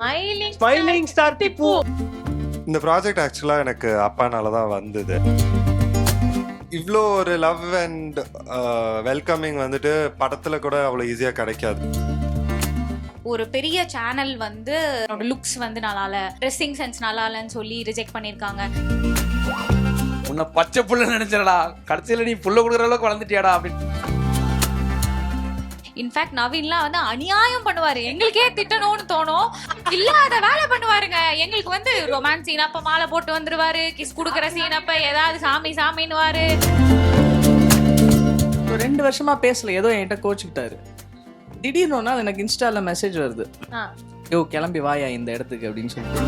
Smiling star Tipu. இந்த project ஆக்சுவலா எனக்கு அப்பானால தான் வந்தது. இவ்வளோ ஒரு லவ் அண்ட் வெல்கமிங் வந்துட்டு படத்துல கூட அவ்வளோ ஈஸியா கிடைக்காது. ஒரு பெரிய சேனல் வந்து லுக்ஸ் வந்து நல்லால, ட்ரெஸ்ஸிங் சென்ஸ் நல்லாலன்னு சொல்லி ரிஜெக்ட் பண்ணிருக்காங்க. உன்னை பச்சை புள்ள நினைச்சடா, கடைசியில நீ புள்ள கொடுக்குற அளவுக்கு வளர்ந்துட்டியாடா அப்படின்னு. இன்ஃபேக்ட் நவீன்லாம் வந்து அநியாயம் பண்ணுவாரு, எங்களுக்கே திட்டணும்னு தோணும். இல்லாத வேலை பண்ணுவாருங்க. எங்களுக்கு வந்து ரொமான்ஸ் சீன் அப்ப மாலை போட்டு வந்துருவாரு, கிஸ் குடுக்கற சீன் அப்ப ஏதாவது சாமி சாமின்னுவாரு. 2 வருஷமா பேசல, ஏதோ என்கிட்ட கோச்சுக்கிட்டாரு. திடீர்னு ஒரு நாள் எனக்கு இன்ஸ்டால மெசேஜ் வருது, யோ கிளம்பி வாயா இந்த இடத்துக்கு அப்படின்னு சொல்லிட்டு.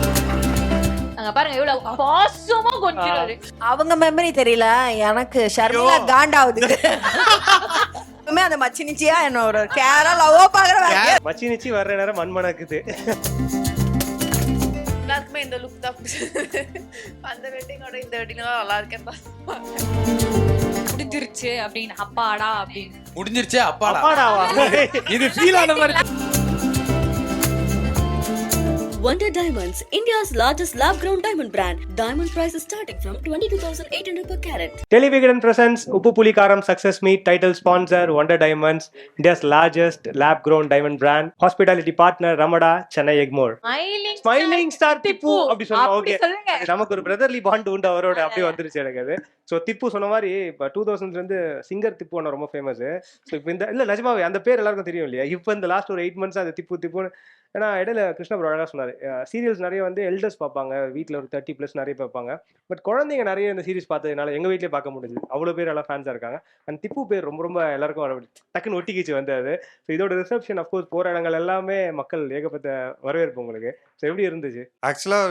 அங்க பாருங்க எவ்வளவு பாசமா கொஞ்சிறாரு. அவங்க மெமரி தெரியல, எனக்கு ஷர்மிளா காண்டாவுது. அந்த மச்சினிச்சியா என்ன ஒரு கேரா லவ்வா பாக்குற மச்சினிச்சி வர்ற நேரம் மண்மணக்குது. எல்லாருக்குமே இந்த லுக் தான் அந்த வெட்டிங்கோட இந்த வெட்டிங் நல்லா இருக்கேன். முடிஞ்சிருச்சு அப்படின்னு அப்பாடா அப்படின்னு. முடிஞ்சிருச்சே அப்பாடா, அப்பாடாவா? இது ஃபீல் ஆன மாதிரி. Wonder Diamonds, India's largest lab-grown diamond brand. Diamond prices starting from 22,800 per carat. Televikatan presents Uppu Pulikaram success meet. Title sponsor wonder diamonds, India's largest lab grown diamond brand. Hospitality partner Ramada, Chennai Egmore. Smiling star Tipu அப்படி சொன்னா okay. நமக்கு ஒரு brotherly bond உண்டு அவரோட, அப்படியே வந்துருச்சு எனக்கு அது. ஸோ திப்பு சொன்ன மாதிரி இப்போ 2000s இருந்து சிங்கர் திப்பு ஒன்று ரொம்ப ஃபேமஸ். ஸோ இப்போ இந்த இல்லை நிஜமாவே அந்த பேர் எல்லாருக்கும் தெரியும் இல்லையா? இப்போ இந்த லாஸ்ட் ஒரு 8 months அந்த திப்புன்னு. ஏன்னா இடையில கிருஷ்ண ப்ரோ அழகாக சொன்னார், சீரியல்ஸ் நிறைய வந்து எல்டர்ஸ் பார்ப்பாங்க, வீட்டில் ஒரு 30+ நிறைய பார்ப்பாங்க. பட் குழந்தைங்க நிறைய இந்த சீரிஸ் பார்த்ததுனால எங்கள் வீட்லேயே பார்க்க முடியுது. அவ்வளோ பேர் எல்லாம் ஃபேன்ஸாக இருக்காங்க. அண்ட் திப்பு பேர் ரொம்ப ரொம்ப எல்லாருக்கும் டக்குன்னு ஒட்டிக்கிச்சு வந்து அது. ஸோ இதோட ரிசப்ஷன் அஃப்கோர்ஸ் போகிற இடங்கள் எல்லாமே மக்கள் ஏகப்பட்ட வரவேற்பு உங்களுக்கு. ஸோ எப்படி இருந்துச்சு? ஆக்சுவலா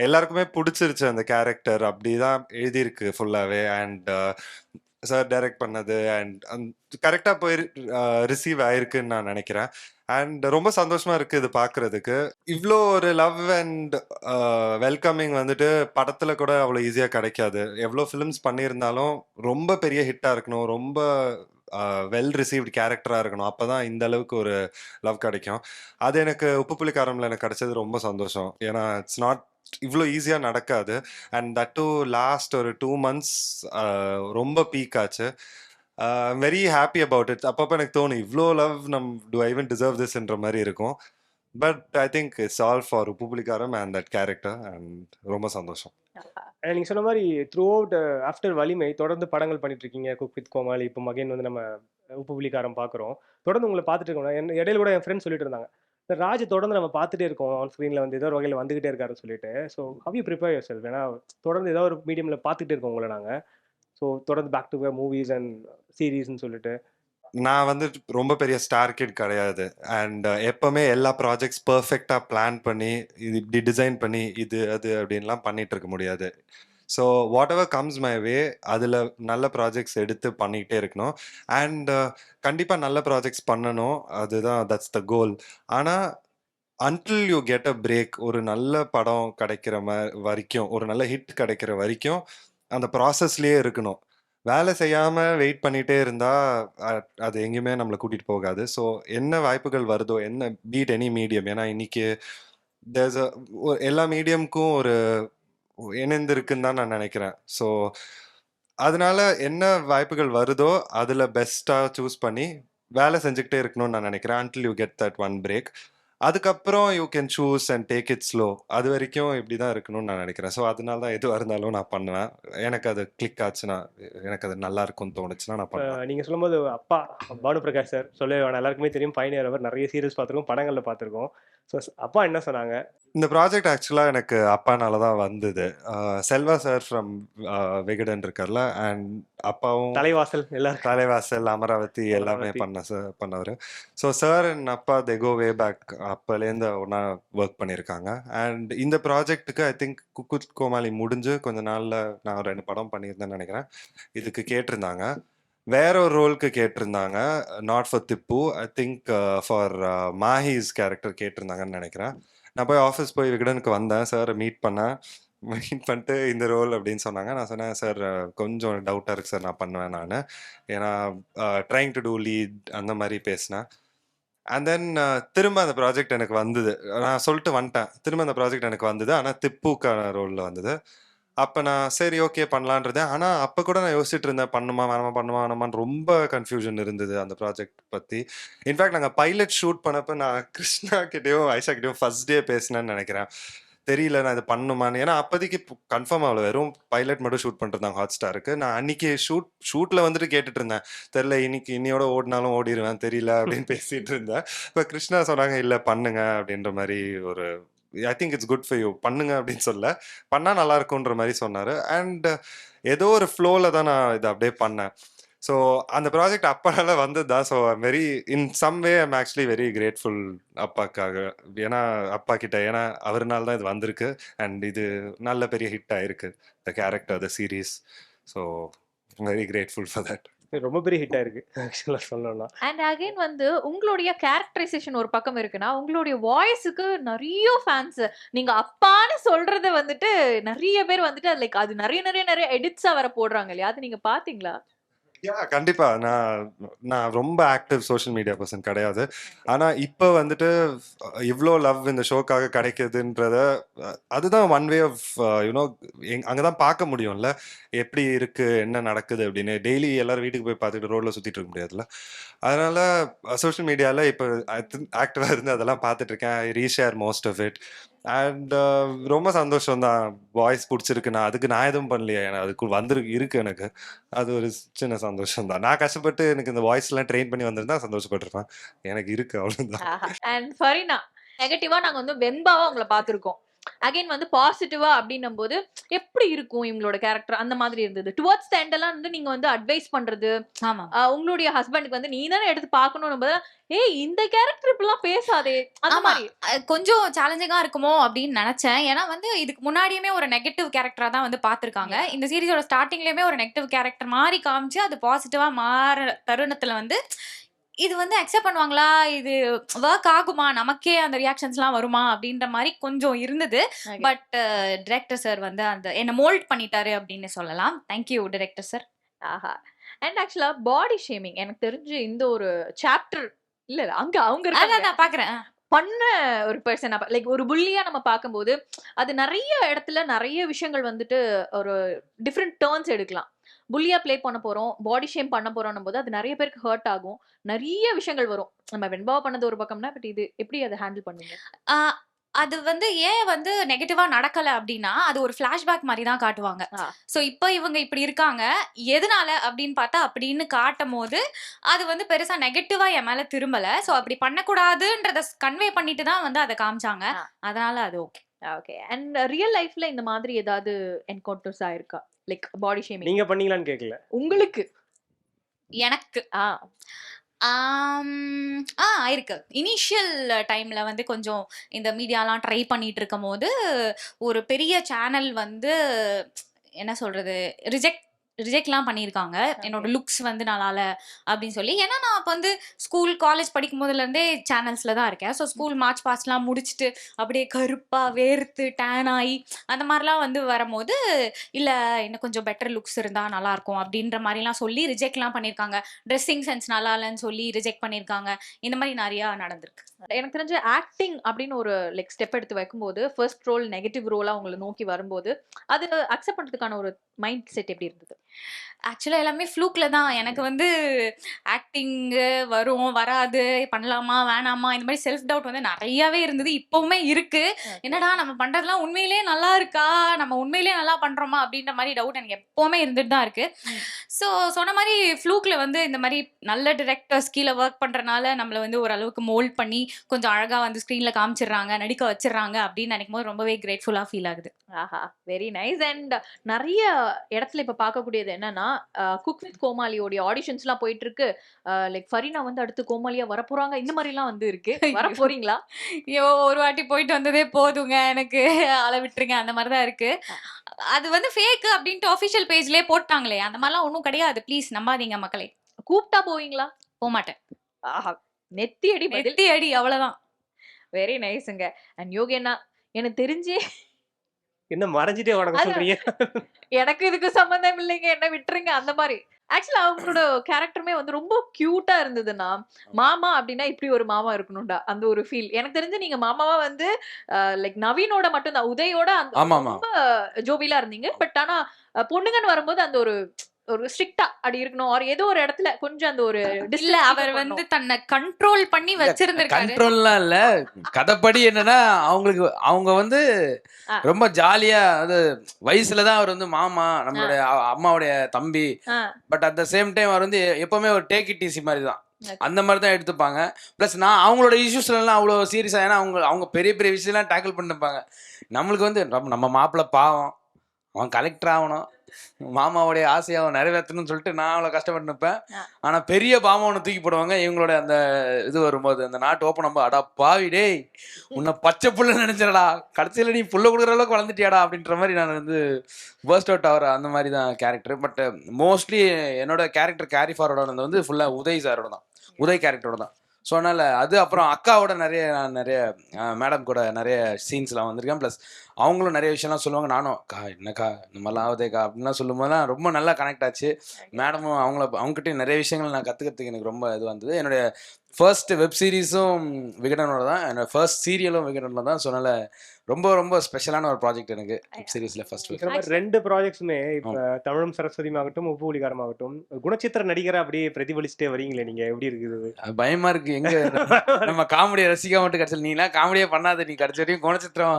எல்லாருக்குமே பிடிச்சிருச்சு அந்த கேரக்டர், அப்படிதான் எழுதியிருக்கு ஃபுல்லாவே. அண்ட் சார் டைரக்ட் பண்ணது அண்ட் கரெக்டாக போய் ரிசீவ் ஆயிருக்குன்னு நான் நினைக்கிறேன். அண்ட் ரொம்ப சந்தோஷமா இருக்கு இது பார்க்கறதுக்கு. இவ்வளோ ஒரு லவ் அண்ட் வெல்கமிங் வந்துட்டு படத்துல கூட அவ்வளோ ஈஸியா கிடைக்காது. எவ்வளோ ஃபிலிம்ஸ் பண்ணியிருந்தாலும் ரொம்ப பெரிய ஹிட்டா இருக்கணும், ரொம்ப வெல் ரிசீவ்டு கேரக்டரா இருக்கணும், அப்பதான் இந்த அளவுக்கு ஒரு லவ் கிடைக்கும். அது எனக்கு உப்பு புலிகாரம்ல எனக்கு கிடைச்சது ரொம்ப சந்தோஷம். ஏன்னா இட்ஸ் நாட் இவ்வளோ ஈஸியா நடக்காது. அண்ட் தட் டு லாஸ்ட் ஒரு 2 months ரொம்ப பீக் ஆச்சு. Very happy about it. அப்பப்போ எனக்கு தோணும், இவ்வளோ love do I even deserve திஸ்ன்ற மாதிரி இருக்கும். But I think it's all for Uppu Pulikaram and that character. And ரொம்ப சந்தோஷம். நீங்கள் சொன்ன மாதிரி த்ரூ அவுட் ஆஃப்டர் வலிமை தொடர்ந்து படங்கள் பண்ணிட்டு இருக்கீங்க. குக் வித் கோமாளி, இப்போ மகன் வந்து நம்ம உப்பு புலிகாரம் பார்க்குறோம். தொடர்ந்து உங்களை பார்த்துட்டு இருக்கோம். இடையில கூட என் ஃப்ரெண்ட்ஸ் சொல்லிட்டு இருந்தாங்க, இந்த ராஜ் தொடர்ந்து நம்ம பார்த்துட்டே இருக்கோம் ஆன் ஸ்க்ரீனில் வந்து ஏதோ ஒரு வகையில் வந்துகிட்டே இருக்காருன்னு சொல்லிட்டு. So how you prepare your self? ஏன்னா தொடர்ந்து ஏதோ ஒரு மீடியமில் பார்த்துட்டே இருக்கோம் உங்களை நாங்கள். ஸோ தொடர்ந்து பேக் டு மூவிஸ் அண்ட் சீரீஸ்ன்னு சொல்லிட்டு. நான் வந்து ரொம்ப பெரிய ஸ்டார் கிட் கிடையாது. அண்ட் எப்பவுமே எல்லா ப்ராஜெக்ட்ஸ் பர்ஃபெக்டாக பிளான் பண்ணி இது இப்படி டிசைன் பண்ணி இது அது அப்படின்லாம் பண்ணிட்டு இருக்க முடியாது. So what ever comes my way அதில் நல்ல ப்ராஜெக்ட்ஸ் எடுத்து பண்ணிக்கிட்டே இருக்கணும். அண்ட் கண்டிப்பாக நல்ல ப்ராஜெக்ட்ஸ் பண்ணணும், அதுதான் தட்ஸ் த கோல். ஆனால் until you get a break, ஒரு நல்ல படம் கிடைக்கிற வரைக்கும், ஒரு நல்ல ஹிட் கிடைக்கிற வரைக்கும் அந்த ப்ராசஸ்லேயே இருக்கணும். வேலை செய்யாமல் வெயிட் பண்ணிகிட்டே இருந்தால் அது எங்கேயுமே நம்மளை கூட்டிகிட்டு போகாது. ஸோ என்ன வாய்ப்புகள் வருதோ, என்ன பீட் எனி மீடியம், ஏன்னா இன்னைக்கு தேர்ஸ் எல்லா மீடியம்க்கும் ஒரு இணைந்திருக்குன்னு தான் நான் நினைக்கிறேன். ஸோ அதனால என்ன வாய்ப்புகள் வருதோ அதில் பெஸ்ட்டாக சூஸ் பண்ணி வேலை செஞ்சுக்கிட்டே இருக்கணும்னு நான் நினைக்கிறேன். Until you get that one break. அதுக்கப்புறம் you can choose and take it slow. அது வரைக்கும் இப்படி தான் இருக்கணும்னு நான் நினைக்கிறேன். ஸோ அதனால தான் எதுவாக இருந்தாலும் நான் பண்ணுவேன். எனக்கு அது கிளிக் ஆச்சுன்னா, எனக்கு அது நல்லா இருக்கும்னு தோணுச்சுன்னா நான் பண்ணுவேன். நீங்கள் சொல்லும்போது அப்பா பானு பிரகாஷ் சார் சொல்லவே வேணாம், எல்லாருக்குமே தெரியும். பயணியர் அவர் நிறைய சீரியல்ஸ் பார்த்துருக்கோம், படங்களில் பார்த்துருக்கோம். ஸோ அப்பா என்ன சொன்னாங்க? இந்த ப்ராஜெக்ட் ஆக்சுவலாக எனக்கு அப்பானால தான் வந்தது. செல்வா சார் ஃப்ரம் விகடன் இருக்கார்ல, அண்ட் அப்பாவும் தலைவாசல் எல்லாரும் தலைவாசல், அமராவதி எல்லாமே பண்ணவர். ஸோ சார் அண்ட் அப்பா தே கோ வே பேக், அப்போலேருந்து ஒன்றா ஒர்க் பண்ணியிருக்காங்க. அண்ட் இந்த ப்ராஜெக்ட்டுக்கு ஐ திங்க் குக் வித் கோமாளி முடிஞ்சு கொஞ்ச நாளில் நான் 2 படம் பண்ணியிருந்தேன்னு நினைக்கிறேன். இதுக்கு கேட்டிருந்தாங்க, வேற ஒரு ரோலுக்கு கேட்டிருந்தாங்க, not for Tipu, I think for Mahi's character கேட்டிருந்தாங்கன்னு நினைக்கிறேன். நான் போய் ஆஃபீஸ் போய் விகடனுக்கு வந்தேன், சார் மீட் பண்ணிட்டு இந்த ரோல் அப்படின்னு சொன்னாங்க. நான் சொன்னேன், சார் கொஞ்சம் டவுட்டாக இருக்குது சார், நான் பண்ணுவேன் நான், ஏன்னா ட்ரைங் டு டூ லீட் அந்த மாதிரி பேசினேன். அண்ட் தென் திரும்ப அந்த ப்ராஜெக்ட் எனக்கு வந்தது. நான் சொல்லிட்டு வந்துட்டேன். திரும்ப அந்த ப்ராஜெக்ட் எனக்கு வந்தது. ஆனால் திப்புக்கான ரோலில் வந்தது. அப்போ நான் சரி ஓகே பண்ணலான்றது. ஆனால் அப்போ கூட நான் யோசிச்சுட்டு இருந்தேன், பண்ணுமா வேணாமா பண்ணுமா வேணாமான்னு ரொம்ப கன்ஃபியூஷன் இருந்தது அந்த ப்ராஜெக்ட் பற்றி. இன்ஃபேக்ட் நாங்கள் பைலட் ஷூட் பண்ணப்போ நான் கிருஷ்ணா கிட்டேயும் ஐஷா கிட்டேயும் ஃபர்ஸ்ட் டே பேசினேன்னு நினைக்கிறேன். தெரியல நான் இது பண்ணுமான்னு. ஏன்னா அப்போதைக்கு கன்ஃபார்ம் ஆகல, வெறும் பைலட் மட்டும் ஷூட் பண்ணிருந்தாங்க ஹாட் ஸ்டாருக்கு. நான் அன்னைக்கு ஷூட்டில் வந்துட்டு கேட்டுட்டு இருந்தேன், தெரில இன்னையோட ஓடினாலும் ஓடிடுவேன் தெரியல அப்படின்னு பேசிட்டு இருந்தேன். இப்போ கிருஷ்ணா சொன்னாங்க இல்லை பண்ணுங்க அப்படின்ற மாதிரி ஒரு ஐ think it's good for you பண்ணுங்க அப்படின்னு சொல்ல, பண்ணால் நல்லா இருக்குன்ற மாதிரி சொன்னார். அண்ட் ஏதோ ஒரு ஃப்ளோவில் தான் நான் இதை அப்படியே பண்ணேன். ஸோ அந்த ப்ராஜெக்ட் அப்பனால வந்தது தான். So very in some way I'm actually very grateful அப்பாக்காக. ஏன்னா அப்பா கிட்ட, ஏன்னா அவர்னால தான் இது வந்திருக்கு. அண்ட் இது நல்ல பெரிய ஹிட் ஆயிருக்கு the character the series. So very grateful for that. ரொம்ப பெரிய ஹிட் ஆயிருக்கு ஆக்சுவலா சொல்லணும்னா. அண்ட் அகைன் வந்து உங்களுடைய கேரக்டரைசேஷன் ஒரு பக்கம் இருக்குன்னா, உங்களுடைய வாய்ஸுக்கு நிறைய ஃபேன்ஸ். நீங்க அப்பான்னு சொல்றத வந்துட்டு நிறைய பேர் வந்துட்டு லைக் அது நிறைய எடிட்ஸா வர போடுறாங்க இல்லையா? அது நீங்க பாத்தீங்களா? கண்டிப்பா. நான் ரொம்ப ஆக்டிவ் சோஷியல் மீடியா பர்சன் கிடையாது. ஆனா இப்போ வந்துட்டு இவ்வளோ லவ் இந்த ஷோக்காக கிடைக்குதுன்றத, அதுதான் ஒன் வே ஆஃப் யூனோ அங்கதான் பார்க்க முடியும்ல எப்படி இருக்கு என்ன நடக்குது அப்படின்னு. டெய்லி எல்லாரும் வீட்டுக்கு போய் பார்த்துட்டு ரோட்ல சுத்திட்டு இருக்க முடியாதுல்ல. அதனால சோஷியல் மீடியால இப்போ ஆக்டிவா இருந்து அதெல்லாம் பார்த்துட்டு இருக்கேன். I reshare most of it. And ரொம்ப சந்தோஷம் தான். வாய்ஸ் பிடிச்சிருக்கு. அதுக்கு நான் எதுவும் பண்ணலையே, அதுக்கு இருக்கு எனக்கு. அது ஒரு சின்ன சந்தோஷம் தான். நான் கஷ்டப்பட்டு எனக்கு இந்த வாய்ஸ் எல்லாம் ட்ரெயின் பண்ணி வந்திருந்தா சந்தோஷப்பட்டிருப்பேன். எனக்கு இருக்கு, அவ்வளவுதான். அண்ட் ஃபரீனா, நெகட்டிவா நாங்க வந்து வெண்பாவா உங்களை பார்த்திருக்கோம். அகைன் வந்து பாசிட்டிவா அப்படின்னும் போது எப்படி இருக்கும் இவங்களோட கேரக்டர் அந்த மாதிரி இருந்தது. டுவர்ட்ஸ் த எண்ட் எல்லாம் வந்து நீங்க வந்து அட்வைஸ் பண்றது, ஆமா உங்களுடைய ஹஸ்பண்டுக்கு வந்து நீ தானே எடுத்து பார்க்கணும், ஏய் இந்த கேரக்டர் இப்படிலாம் பேசாதே அந்த ஆமா. மாதிரி. கொஞ்சம் சேலஞ்சிங்கா இருக்குமோ அப்படின்னு நினைச்சேன். ஏன்னா வந்து இதுக்கு முன்னாடியுமே ஒரு நெகட்டிவ் கேரக்டரா தான் வந்து பாத்திருக்காங்க. இந்த சீரிஸோட ஸ்டார்டிங்லயுமே ஒரு நெகட்டிவ் கேரக்டர் மாதிரி காமிச்சு அது பாசிட்டிவா மாற தருணத்துல வந்து இது வந்து அக்செப்ட் பண்ணுவாங்களா, இது ஒர்க் ஆகுமா, நமக்கே அந்த ரியாக்ஷன்ஸ்லாம் வருமா அப்படின்ற மாதிரி கொஞ்சம் இருந்தது. Okay. பட் டைரக்டர் சார் வந்து அந்த என்ன மோல்ட் பண்ணிட்டாரு அப்படின்னு சொல்லலாம். Thank you director sir. ஆஹா. அண்ட் ஆக்சுவலா பாடி ஷேமிங் எனக்கு தெரிஞ்சு இந்த ஒரு சாப்டர் இல்ல அங்க அவங்க இருக்காங்க. அதான் நான் பாக்குறேன். பண்ண ஒரு பர்சன் லைக் ஒரு புள்ளியா நம்ம பார்க்கும்போது அது நிறைய இடத்துல நிறைய விஷயங்கள் வந்துட்டு ஒரு டிஃப்ரெண்ட் டர்ன்ஸ் எடுக்கலாம். புள்ளியா ப்ளே பண்ண போறோம், பாடி ஷேம் பண்ண போறோம் போது அது நிறைய பேருக்கு ஹர்ட் ஆகும், நிறைய விஷயங்கள் வரும். நம்ம வெண்பாவா பண்ணது ஒரு பக்கம்னா, பட் இது எப்படி அதை ஹேண்டில் பண்ணுங்க? அது வந்து ஏன் வந்து நெகட்டிவா நடக்கல அப்படின்னா அது ஒரு ஃபிளாஷ்பேக் மாதிரி தான் காட்டுவாங்க. ஸோ இப்போ இவங்க இப்படி இருக்காங்க எதனால அப்படின்னு பார்த்தா அப்படின்னு காட்டும் போது அது வந்து பெருசா நெகட்டிவா என் மேல திரும்பல. ஸோ அப்படி பண்ணக்கூடாதுன்றத கன்வே பண்ணிட்டு தான் வந்து அதை காமிச்சாங்க. அதனால அது ஓகே. ஓகே. அண்ட் ரியல் லைஃப்ல இந்த மாதிரி ஏதாவது என்கவுண்டர்ஸ் ஆயிருக்கா, லைக் பாடி ஷேமிங் நீங்க பண்ணீங்களான்னு கேட்கல உங்களுக்கு? எனக்கு ஆயிருக்கு. இனிஷியல் டைம்ல வந்து கொஞ்சம் இந்த மீடியாலாம் ட்ரை பண்ணிட்டு இருக்கும் போது ஒரு பெரிய சேனல் வந்து என்ன சொல்றது ரிஜெக்ட்லாம் பண்ணியிருக்காங்க. என்னோட லுக்ஸ் வந்து நல்லால அப்படின்னு சொல்லி. ஏன்னா நான் அப்போ வந்து ஸ்கூல் காலேஜ் படிக்கும் போதுலேருந்தே சேனல்ஸில் தான் இருக்கேன். ஸோ ஸ்கூல் மார்ச் பாஸ்ட்லாம் முடிச்சுட்டு அப்படியே கருப்பாக வேர்த்து டேன் ஆகி அந்த மாதிரிலாம் வந்து வரும்போது இல்லை இன்னும் கொஞ்சம் பெட்டர் லுக்ஸ் இருந்தால் நல்லாயிருக்கும் அப்படின்ற மாதிரிலாம் சொல்லி ரிஜெக்ட்லாம் பண்ணியிருக்காங்க. ட்ரெஸ்ஸிங் சென்ஸ் நல்லா இல்லைன்னு சொல்லி ரிஜெக்ட் பண்ணியிருக்காங்க. இந்த மாதிரி நிறையா நடந்திருக்கு. எனக்கு தெரிஞ்ச ஆக்டிங் அப்படின்னு ஒரு லைக் ஸ்டெப் எடுத்து வைக்கும்போது ஃபர்ஸ்ட் ரோல் நெகட்டிவ் ரோலா உங்களை நோக்கி வரும்போது அது அக்செப்ட் பண்றதுக்கான ஒரு மைண்ட் செட் எப்படி இருந்தது? ஆக்சுவலா எல்லாமே ஃப்ளூக்ல தான். எனக்கு வந்து ஆக்டிங் வரும் வராது, பண்ணலாமா வேணாமா இந்த மாதிரி செல்ஃப் டவுட் வந்து நிறையவே இருந்தது. இப்பவுமே இருக்கு. என்னடா நம்ம பண்றதுலாம் உண்மையிலேயே நல்லா இருக்கா, நம்ம உண்மையிலேயே நல்லா பண்றோமா அப்படின்ற மாதிரி டவுட் எனக்கு எப்பவுமே இருந்துட்டு தான் இருக்கு. ஸோ சொன்ன மாதிரி ஃப்ளூக்ல வந்து இந்த மாதிரி நல்ல டிரெக்டர்ஸ் கீழே ஒர்க் பண்றதுனால நம்மளை வந்து ஓரளவுக்கு மோல்ட் பண்ணி கொஞ்சம் அழகா வந்து ஸ்க்ரீன்ல காமிச்சிடுறாங்க, நடிக்க வச்சிடறாங்க அப்படின்னு நினைக்கும் போது ரொம்பவே கிரேட்ஃபுல்லா ஃபீல் ஆகுது. ஆஹா, வெரி நைஸ். அண்ட் நிறைய இடத்துல இப்ப பார்க்கக்கூடியது என்னன்னா, குக் வித் கோமாளியோட ஆடிஷன்ஸ் எல்லாம் போயிட்டு இருக்கு. லைக் ஃபரீனா வந்து அடுத்து கோமாளியா வரப்போறாங்க, இந்த மாதிரி எல்லாம் வந்து இருக்கு. வர போறீங்களா? ஐயோ ஒரு வாட்டி போயிட்டு வந்ததே போதுங்க, எனக்கு அள விட்டுருங்க அந்த மாதிரி தான் இருக்கு. அது வந்து ஃபேக் அப்படின்ட்டு ஆஃபிஷியல் பேஜ்லயே போட்டாங்களே, அந்த மாதிரிலாம் ஒன்றும் கிடையாது. ப்ளீஸ் நம்பாதீங்க மக்களே. கூப்பிட்டா போவீங்களா? போக மாட்டேன். ஆஹா, நெத்தி அடி பதில். நெத்தி அடி அவ்வளவுதான். வெரி நைஸ்ங்க. அண்ட் யோகேனா, எனக்கு தெரிஞ்சே என்ன மறைஞ்சிட்டே உனக்கு சொல்றீங்க? எனக்கு இதுக்கு சம்பந்தம் இல்லைங்க, என்ன விட்டுருங்க அந்த மாதிரி. ஆக்சுவலா அவங்களோட கேரக்டருமே வந்து ரொம்ப கியூட்டா இருந்ததுன்னா, மாமா அப்படின்னா இப்படி ஒரு மாமா இருக்கணும்டா அந்த ஒரு ஃபீல். எனக்கு தெரிஞ்சு நீங்க மாமாவா வந்து லைக் நவீனோட மட்டும் தான், உதயோட அந்த ஆமாமா. ரொம்ப ஜோவியலா இருந்தீங்க. பட் ஆனா பொண்ணுங்கன்னு வரும்போது அந்த ஒரு ஒரு ஸ்ட்ரிக்ட்டா அப்படி இருக்கணும். ஆர் ஏதோ ஒரு இடத்துல கொஞ்சம் அந்த ஒரு இல்ல distance அவர் keep வந்து பண்ணணும். தன்னை கண்ட்ரோல் பண்ணி வச்சிருந்திருக்காரு. கண்ட்ரோல்லாம் இல்ல. கதைப்படி என்னன்னா, அவங்க வந்து ஆ. ரொம்ப ஜாலியா அது வயசுல தான் அவர் வந்து மாமா, நம்மளுடைய அம்மாவுடைய தம்பி. Ah. But at the same time அவர் வந்து எப்பவுமே ஒரு டேக் இட் ஈஸி மாதிரி தான். Okay. அந்த மாதிரி தான் எடுத்துப்பாங்க. ப்ளஸ் நான் அவங்களோட இஷ்யூஸ்லாம் அவ்வளோ சீரியஸா, ஏன்னா அவங்க பெரிய பெரிய விஷயம்லாம் டேக்கிள் பண்ணிருப்பாங்க. நம்மளுக்கு வந்து நம்ம மாப்பிள்ளை பாவம், அவன் கலெக்டர் ஆகணும், மாமாவுடைய ஆசையை அவன் நிறைவேற்றணும்னு சொல்லிட்டு நான் அவ்வளோ கஷ்டப்பட்டு நிற்பேன். ஆனால் பெரிய பாவம் ஒன்று தூக்கி போடுவாங்க இவங்களோட அந்த இது வரும்போது, அந்த நாட்டு ஓப்பன் நம்ம அடா பாவி டேய், உன்னை பச்சை புள்ள நினைச்சிடடா, கடைசியில் நீ புள்ள கொடுக்குற அளவுக்கு வளர்ந்துட்டியாடா அப்படின்ற மாதிரி நான் வந்து பர்ஸ்ட் அவுட் ஆகிற அந்த மாதிரி தான் கேரக்டர். பட் மோஸ்ட்லி என்னோட கேரக்டர் கேரி ஃபார்வர்டாக வந்து ஃபுல்லாக உதய் சாரோட தான், உதய் கேரக்டரோட தான். ஸோ அதனால் அது அப்புறம் அக்காவோட நிறைய மேடம் கூட நிறைய சீன்ஸ்லாம் வந்திருக்கேன். ப்ளஸ் அவங்களும் நிறைய விஷயம்லாம் சொல்லுவாங்க. நானும் அக்கா என்னக்கா இந்த மாதிரிலாம் ஆகுதேக்கா அப்படின்லாம் சொல்லும்போதுலாம் ரொம்ப நல்லா கனெக்ட் ஆச்சு. மேடமும் அவங்ககிட்டயும் நிறைய விஷயங்கள் நான் கற்றுக்கிறதுக்கு எனக்கு ரொம்ப இது வந்தது. என்னுடைய ஃபர்ஸ்ட் வெப் சீரிஸும் விகடனோட தான், என்னோட ஃபர்ஸ்ட் சீரியலும் விகடனில் தான். ஸோ அதனால் ரொம்ப ரொம்ப ஸ்பெஷலான ஒரு ப்ராஜெக்ட் எனக்கு வெப் சீரிஸில் ஃபர்ஸ்ட். இந்த மாதிரி 2 ப்ராஜெக்ட்ஸுமே இப்ப தமிழும் சரஸ்வதியுமாகட்டும், உப்பு புலிகாரமாகட்டும், குணச்சித்திர நடிகரா அப்படியே பிரதிபலிச்சுட்டே வரீங்களே, நீங்க எப்படி இருக்குது? பயமா இருக்கு. எங்க நம்ம காமெடியை ரசிக்க மட்டும் கிடைச்சல, நீலாம் காமெடியே பண்ணாத, நீ கிடைச்ச வரைக்கும் குணச்சித்திரம்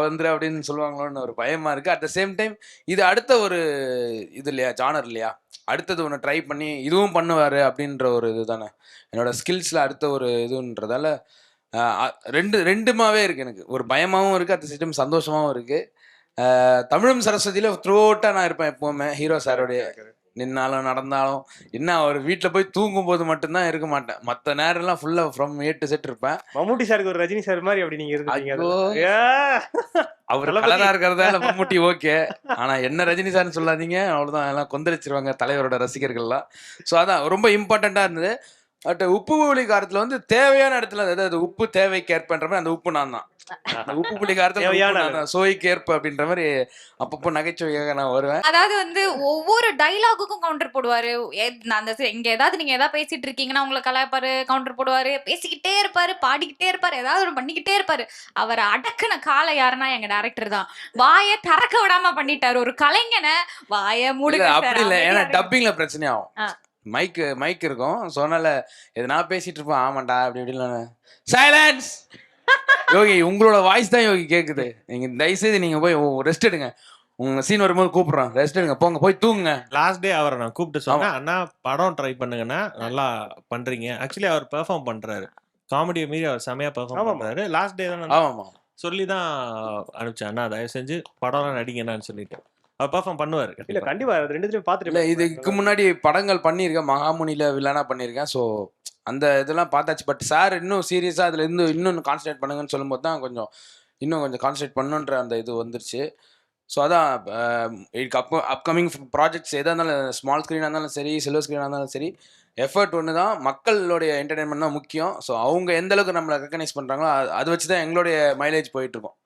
வந்துரு அப்படின்னு சொல்லுவாங்களோன்னு ஒரு பயமா இருக்கு. அட் த சேம் டைம் இது அடுத்த ஒரு இது இல்லையா, ஜானர் இல்லையா, அடுத்தது ஒன்று ட்ரை பண்ணி இதுவும் பண்ணுவார் அப்படின்ற ஒரு இது தானே என்னோட ஸ்கில்ஸில் அடுத்த ஒரு இதுன்றதால ரெண்டுமாவே இருக்குது. எனக்கு ஒரு பயமாகவும் இருக்குது, அட் த சேம் டைம் சந்தோஷமாகவும் இருக்குது. தமிழும் சரஸ்வதியில் த்ரூ அவுட்டாக நான் இருப்பேன் எப்போவுமே. ஹீரோ சாரோடைய நின்னாலும் நடந்தாலும் என்ன, அவர் வீட்டில் போய் தூங்கும் போது மட்டும்தான் இருக்க மாட்டேன். மற்ற நேரம்லாம் ஃபுல்லாக ஃப்ரம் A to Z இருப்பேன். மம்முட்டி சாருக்கு ஒரு ரஜினி சார் மாதிரி அப்படி நீங்க இருந்தீங்க. அவர் கலரா இருக்கிறதா இல்லை மம்முட்டி ஓகே, ஆனால் என்ன ரஜினி சார்னு சொல்லாதீங்க, அவ்வளோதான், எல்லாம் கொந்தளிச்சிருவாங்க தலைவரோட ரசிகர்கள்லாம். ஸோ அதான் ரொம்ப இம்பார்ட்டண்ட்டாக இருந்தது. பட் உப்பு புளி காரத்தில் வந்து தேவையான இடத்துல, அதாவது உப்பு தேவைக்கு ஏற்பன்ற மாதிரி அந்த உப்பு நான் தான். உப்பு புளி காரத்தில் சோய்க்கு ஏற்ப அப்படின்ற மாதிரி அப்பப்போ நகைச்சுவையாக நான் வருவேன். அதாவது வந்து ஒவ்வொரு டைலாகுக்கும் கவுண்டர் போடுவாரு. அந்த இங்க ஏதாவது நீங்க ஏதாவது பேசிட்டு இருக்கீங்கன்னா உங்களை கலாய்ப்பாரு, கவுண்டர் போடுவாரு, பேசிக்கிட்டே இருப்பாரு, பாடிக்கிட்டே இருப்பாரு, ஏதாவது ஒரு பண்ணிக்கிட்டே இருப்பாரு. அவரை அடக்குன காலை யாருன்னா எங்க டைரக்டர் தான். வாயை திறக்க விடாம பண்ணிட்டாரு. ஒரு கலைஞனை வாயை மூடுங்க அப்படி இல்லை, ஏன்னா டப்பிங்ல பிரச்சனை ஆகும். மைக் இருக்கும். ஸோ அதனால எதனா பேசிட்டு இருப்போம், ஆமாண்டா அப்படி இப்படின்னு சைலன்ஸ் யோகி, உங்களோட வாய்ஸ் தான் யோகி கேட்குது, நீங்க தயவுசெய்து நீங்க போய் ரெஸ்ட் எடுங்க, உங்க சீன் வரும்போது கூப்பிடுறோம், ரெஸ்ட் எடுங்க, போங்க போய் தூங்குங்க. லாஸ்ட் டே அவரை நான் கூப்பிட்டு சொன்னேன், அண்ணா படம் ட்ரை பண்ணுங்கன்னா நல்லா பண்றீங்க. ஆக்சுவலி அவர் பெர்ஃபார்ம் பண்றாரு, காமெடியை மீறி அவர் செமையா பெர்ஃபார்ம் பண்றாரு. லாஸ்ட் டே தான் ஆமாமா சொல்லி தான் அனுப்பிச்சேன், அண்ணா தயவு செஞ்சு படம்லாம் நடிங்கன்னு சொல்லிட்டு. அவர் பெர்ஃபார்ம் பண்ணுவார். இல்ல கண்டிப்பா அது ரெண்டுத்தையும் பார்த்துட்டு. இல்லை இதுக்கு முன்னாடி படங்கள் பண்ணியிருக்கேன், மகாமுனியில் வில்லனா பண்ணியிருக்கேன். ஸோ அந்த இதெல்லாம் பார்த்தாச்சு. பட் சார் இன்னும் சீரியஸாக அதில் இன்னும் கான்சன்ட்ரேட் பண்ணுங்கன்னு சொல்லும்போது தான் இன்னும் கொஞ்சம் கான்சன்ட்ரேட் பண்ணுன்ற அந்த இது வந்துருச்சு. ஸோ அதான் இதுக்கு அப்கமிங் ப்ராஜெக்ட்ஸ் எதாக இருந்தாலும், ஸ்மால் ஸ்க்ரீனாக இருந்தாலும் சரி, சில்வர் ஸ்க்ரீனாக இருந்தாலும் சரி, எஃபர்ட் ஒன்று தான், மக்களுடைய என்டர்டெயின்மெண்ட் தான் முக்கியம். ஸோ அவங்க எந்த அளவுக்கு நம்மளை ரெக்கக்னைஸ் பண்ணுறாங்களோ அதை வச்சு தான் எங்களுடைய மைலேஜ் போயிட்டுருக்கோம்.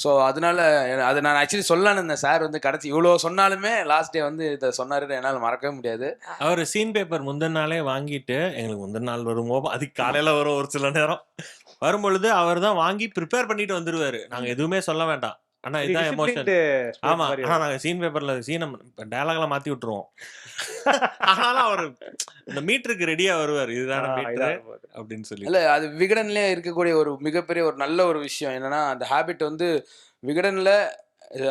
ஸோ அதனால அதை நான் ஆக்சுவலி சொல்லலான்னு இருந்தேன். சார் வந்து கடைசி இவ்வளோ சொன்னாலுமே லாஸ்ட் டே வந்து இதை சொன்னாருன்னு என்னால் மறக்கவே முடியாது. அவர் சீன் பேப்பர் முந்தின நாளே வாங்கிட்டு, எங்களுக்கு முந்தின நாள் வருமோ, அதுக்கு காலையில் வரும் ஒரு சில நேரம் வரும்பொழுது அவர் தான் வாங்கி ப்ரிப்பேர் பண்ணிட்டு வந்துருவாரு. நாங்கள் எதுவுமே சொல்ல வேண்டாம், ஆனா இதான் எமோஷன். ஆமா, ஆனா நாங்க சீன் பேப்பர்ல சீனை டயலாக்லாம் மாத்தி விட்டுருவோம். ஆனாலும் அவர் இந்த மீட்டருக்கு ரெடியா வருவார், இதுதான மீட்டர் அப்படின்னு சொல்லி. இல்ல அது விகடன்லயே இருக்கக்கூடிய ஒரு மிகப்பெரிய ஒரு நல்ல ஒரு விஷயம் என்னன்னா, அந்த ஹேபிட் வந்து விகடன்ல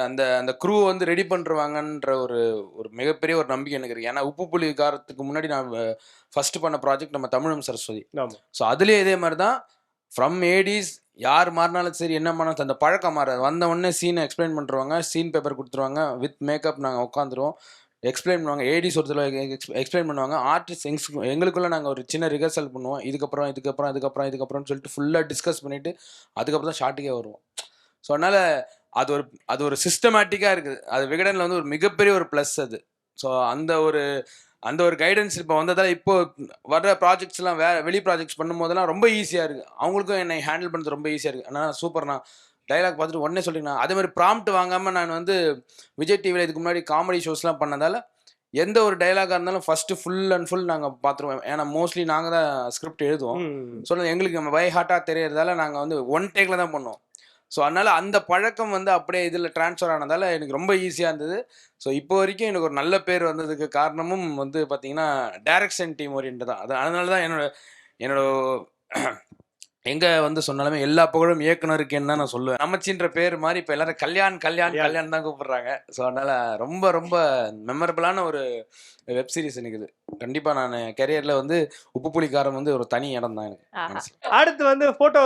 அந்த அந்த க்ரூ வந்து ரெடி பண்ணுவாங்கன்ற ஒரு மிகப்பெரிய ஒரு நம்பிக்கை எனக்கு இருக்கு. ஏன்னா உப்பு புலி காரத்துக்கு முன்னாடி நான் ஃபர்ஸ்ட் பண்ண ப்ராஜெக்ட் நம்ம தமிழும் சரஸ்வதி. ஸோ அதுலேயே இதே மாதிரி தான், ஃப்ரம் ஏடிஸ் யார் மாறினாலும் சரி, என்ன பண்ணாலும் அந்த பழக்கம் மாறாது. வந்த உடனே சீனை எக்ஸ்பிளைன் பண்ணுறாங்க, சீன் பேப்பர் கொடுத்துருவாங்க, வித் மேக்கப் நாங்கள் உட்காந்துருவோம், எக்ஸ்பிளைன் பண்ணுவாங்க. ஏடிஸ் ஒரு தடவை எக்ஸ்பிளைன் பண்ணுவாங்க, ஆர்டிஸ்ட் எங்களுக்குள்ளே நாங்கள் ஒரு சின்ன ரிஹர்சல் பண்ணுவோம். இதுக்கப்புறம்னு சொல்லிட்டு ஃபுல்லாக டிஸ்கஸ் பண்ணிவிட்டு அதுக்கப்புறம் தான் ஷார்ட்டுக்கே வருவோம். ஸோ அதனால் அது ஒரு சிஸ்டமேட்டிக்காக இருக்குது. அது விகடனில் வந்து ஒரு மிகப்பெரிய ஒரு ப்ளஸ் அது. ஸோ அந்த ஒரு கைடன்ஸ் இப்போ வந்ததால் இப்போ வர்ற ப்ராஜெக்ட்ஸ்லாம் வெளி ப்ராஜெக்ட்ஸ் பண்ணும்போதெல்லாம் ரொம்ப ஈஸியாக இருக்குது. அவங்களுக்கும் என்னை ஹேண்டில் பண்ணுறது ரொம்ப ஈஸியாக இருக்குது. ஆனால் சூப்பர்ண்ணா, டைலாக் பார்த்துட்டு உடனே சொல்லிங்கண்ணா. அதே மாதிரி ப்ராம்ப்ட் வாங்காமல் நான் வந்து விஜய் டிவியில் இதுக்கு முன்னாடி காமெடி ஷோஸ்லாம் பண்ணதால் எந்த ஒரு டைலாகாக இருந்தாலும் ஃபஸ்ட்டு ஃபுல் அண்ட் ஃபுல் நாங்கள் பார்த்துருவோம். ஏன்னா மோஸ்ட்லி நாங்கள் தான் ஸ்கிரிப்ட் எழுதுவோம். ஸோ எங்களுக்கு நம்ம பை ஹார்ட்டாக தெரியறதால நாங்கள் வந்து ஒன் டேக்கில் தான் பண்ணுவோம். ஸோ அதனால் அந்த பழக்கம் வந்து அப்படியே இதில் ட்ரான்ஸ்ஃபர் ஆனதால் எனக்கு ரொம்ப ஈஸியாக இருந்தது. ஸோ இப்போ வரைக்கும் எனக்கு ஒரு நல்ல பேர் வந்ததுக்கு காரணமும் வந்து பார்த்திங்கன்னா டைரக்ஷன் டீம் ஓரியன்ட் தான். அதனால தான் என்னோட எங்கே வந்து சொன்னாலுமே எல்லா புகழும் இயக்குனருக்குன்னு தான் நான் சொல்லுவேன். நமச்சின்ற பேர் மாதிரி இப்போ எல்லாரும் கல்யாண் தான் கூப்பிடுறாங்க. ஸோ அதனால் ரொம்ப ரொம்ப மெமரபிளான ஒரு வெப் சீரிஸ் எனக்கு இது. கண்டிப்பாக நான் கெரியரில் வந்து உப்பு புளிக்காரம் வந்து ஒரு தனி இடம் தான் எனக்கு. அடுத்து வந்து போட்டோ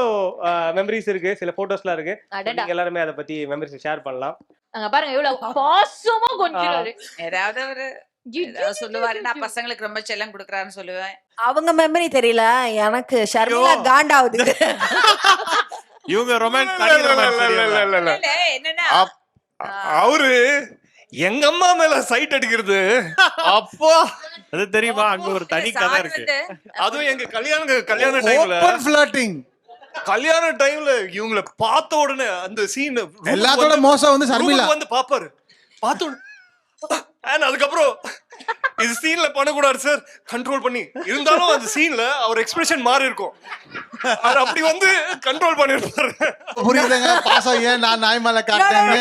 மெமரிஸ் இருக்கு, சில போட்டோஸ்லாம் இருக்கு. நீங்க எல்லாருமே அதை பத்தி மெமரிஸ் ஷேர் பண்ணலாம். அங்க பாருங்க எவ்வளவு பாசமா கொஞ்சிறாரு. ஏதாவது ஒரு சொல்லுவாரு, நான் பசங்களுக்கு ரொம்ப செல்லம் கொடுக்குறான்னு சொல்லுவேன். அவங்க மெமரி தெரியல, எனக்கு ஷர்மிளா காண்டாவுது. இவங்க என்னன்னா அவரு எங்க அம்மா மேல சைட் அடிக்கிறது அப்பா அது தெரியுமா? அங்க ஒரு தனி கதை இருக்கு. அதுவும் எங்க கல்யாண டைம்ல இவங்கள பார்த்த உடனே அந்த சீன் எல்லாத்தோட மோசம் வந்து ஷர்மிளா வந்து பாப்பாரு. பார்த்த அதுக்கப்புறம் இது சீன்ல பண்ணக்கூடாது சார், கண்ட்ரோல் பண்ணி இருந்தாலும் அந்த சீன்ல அவர் எக்ஸ்பிரஷன் மாறி இருக்கும். அவர் அப்படி வந்து கண்ட்ரோல் பண்ணிருப்பாரு. புரியுதுங்க, பாசம் ஏன் நான் நாய்மலை காட்டுறேங்க.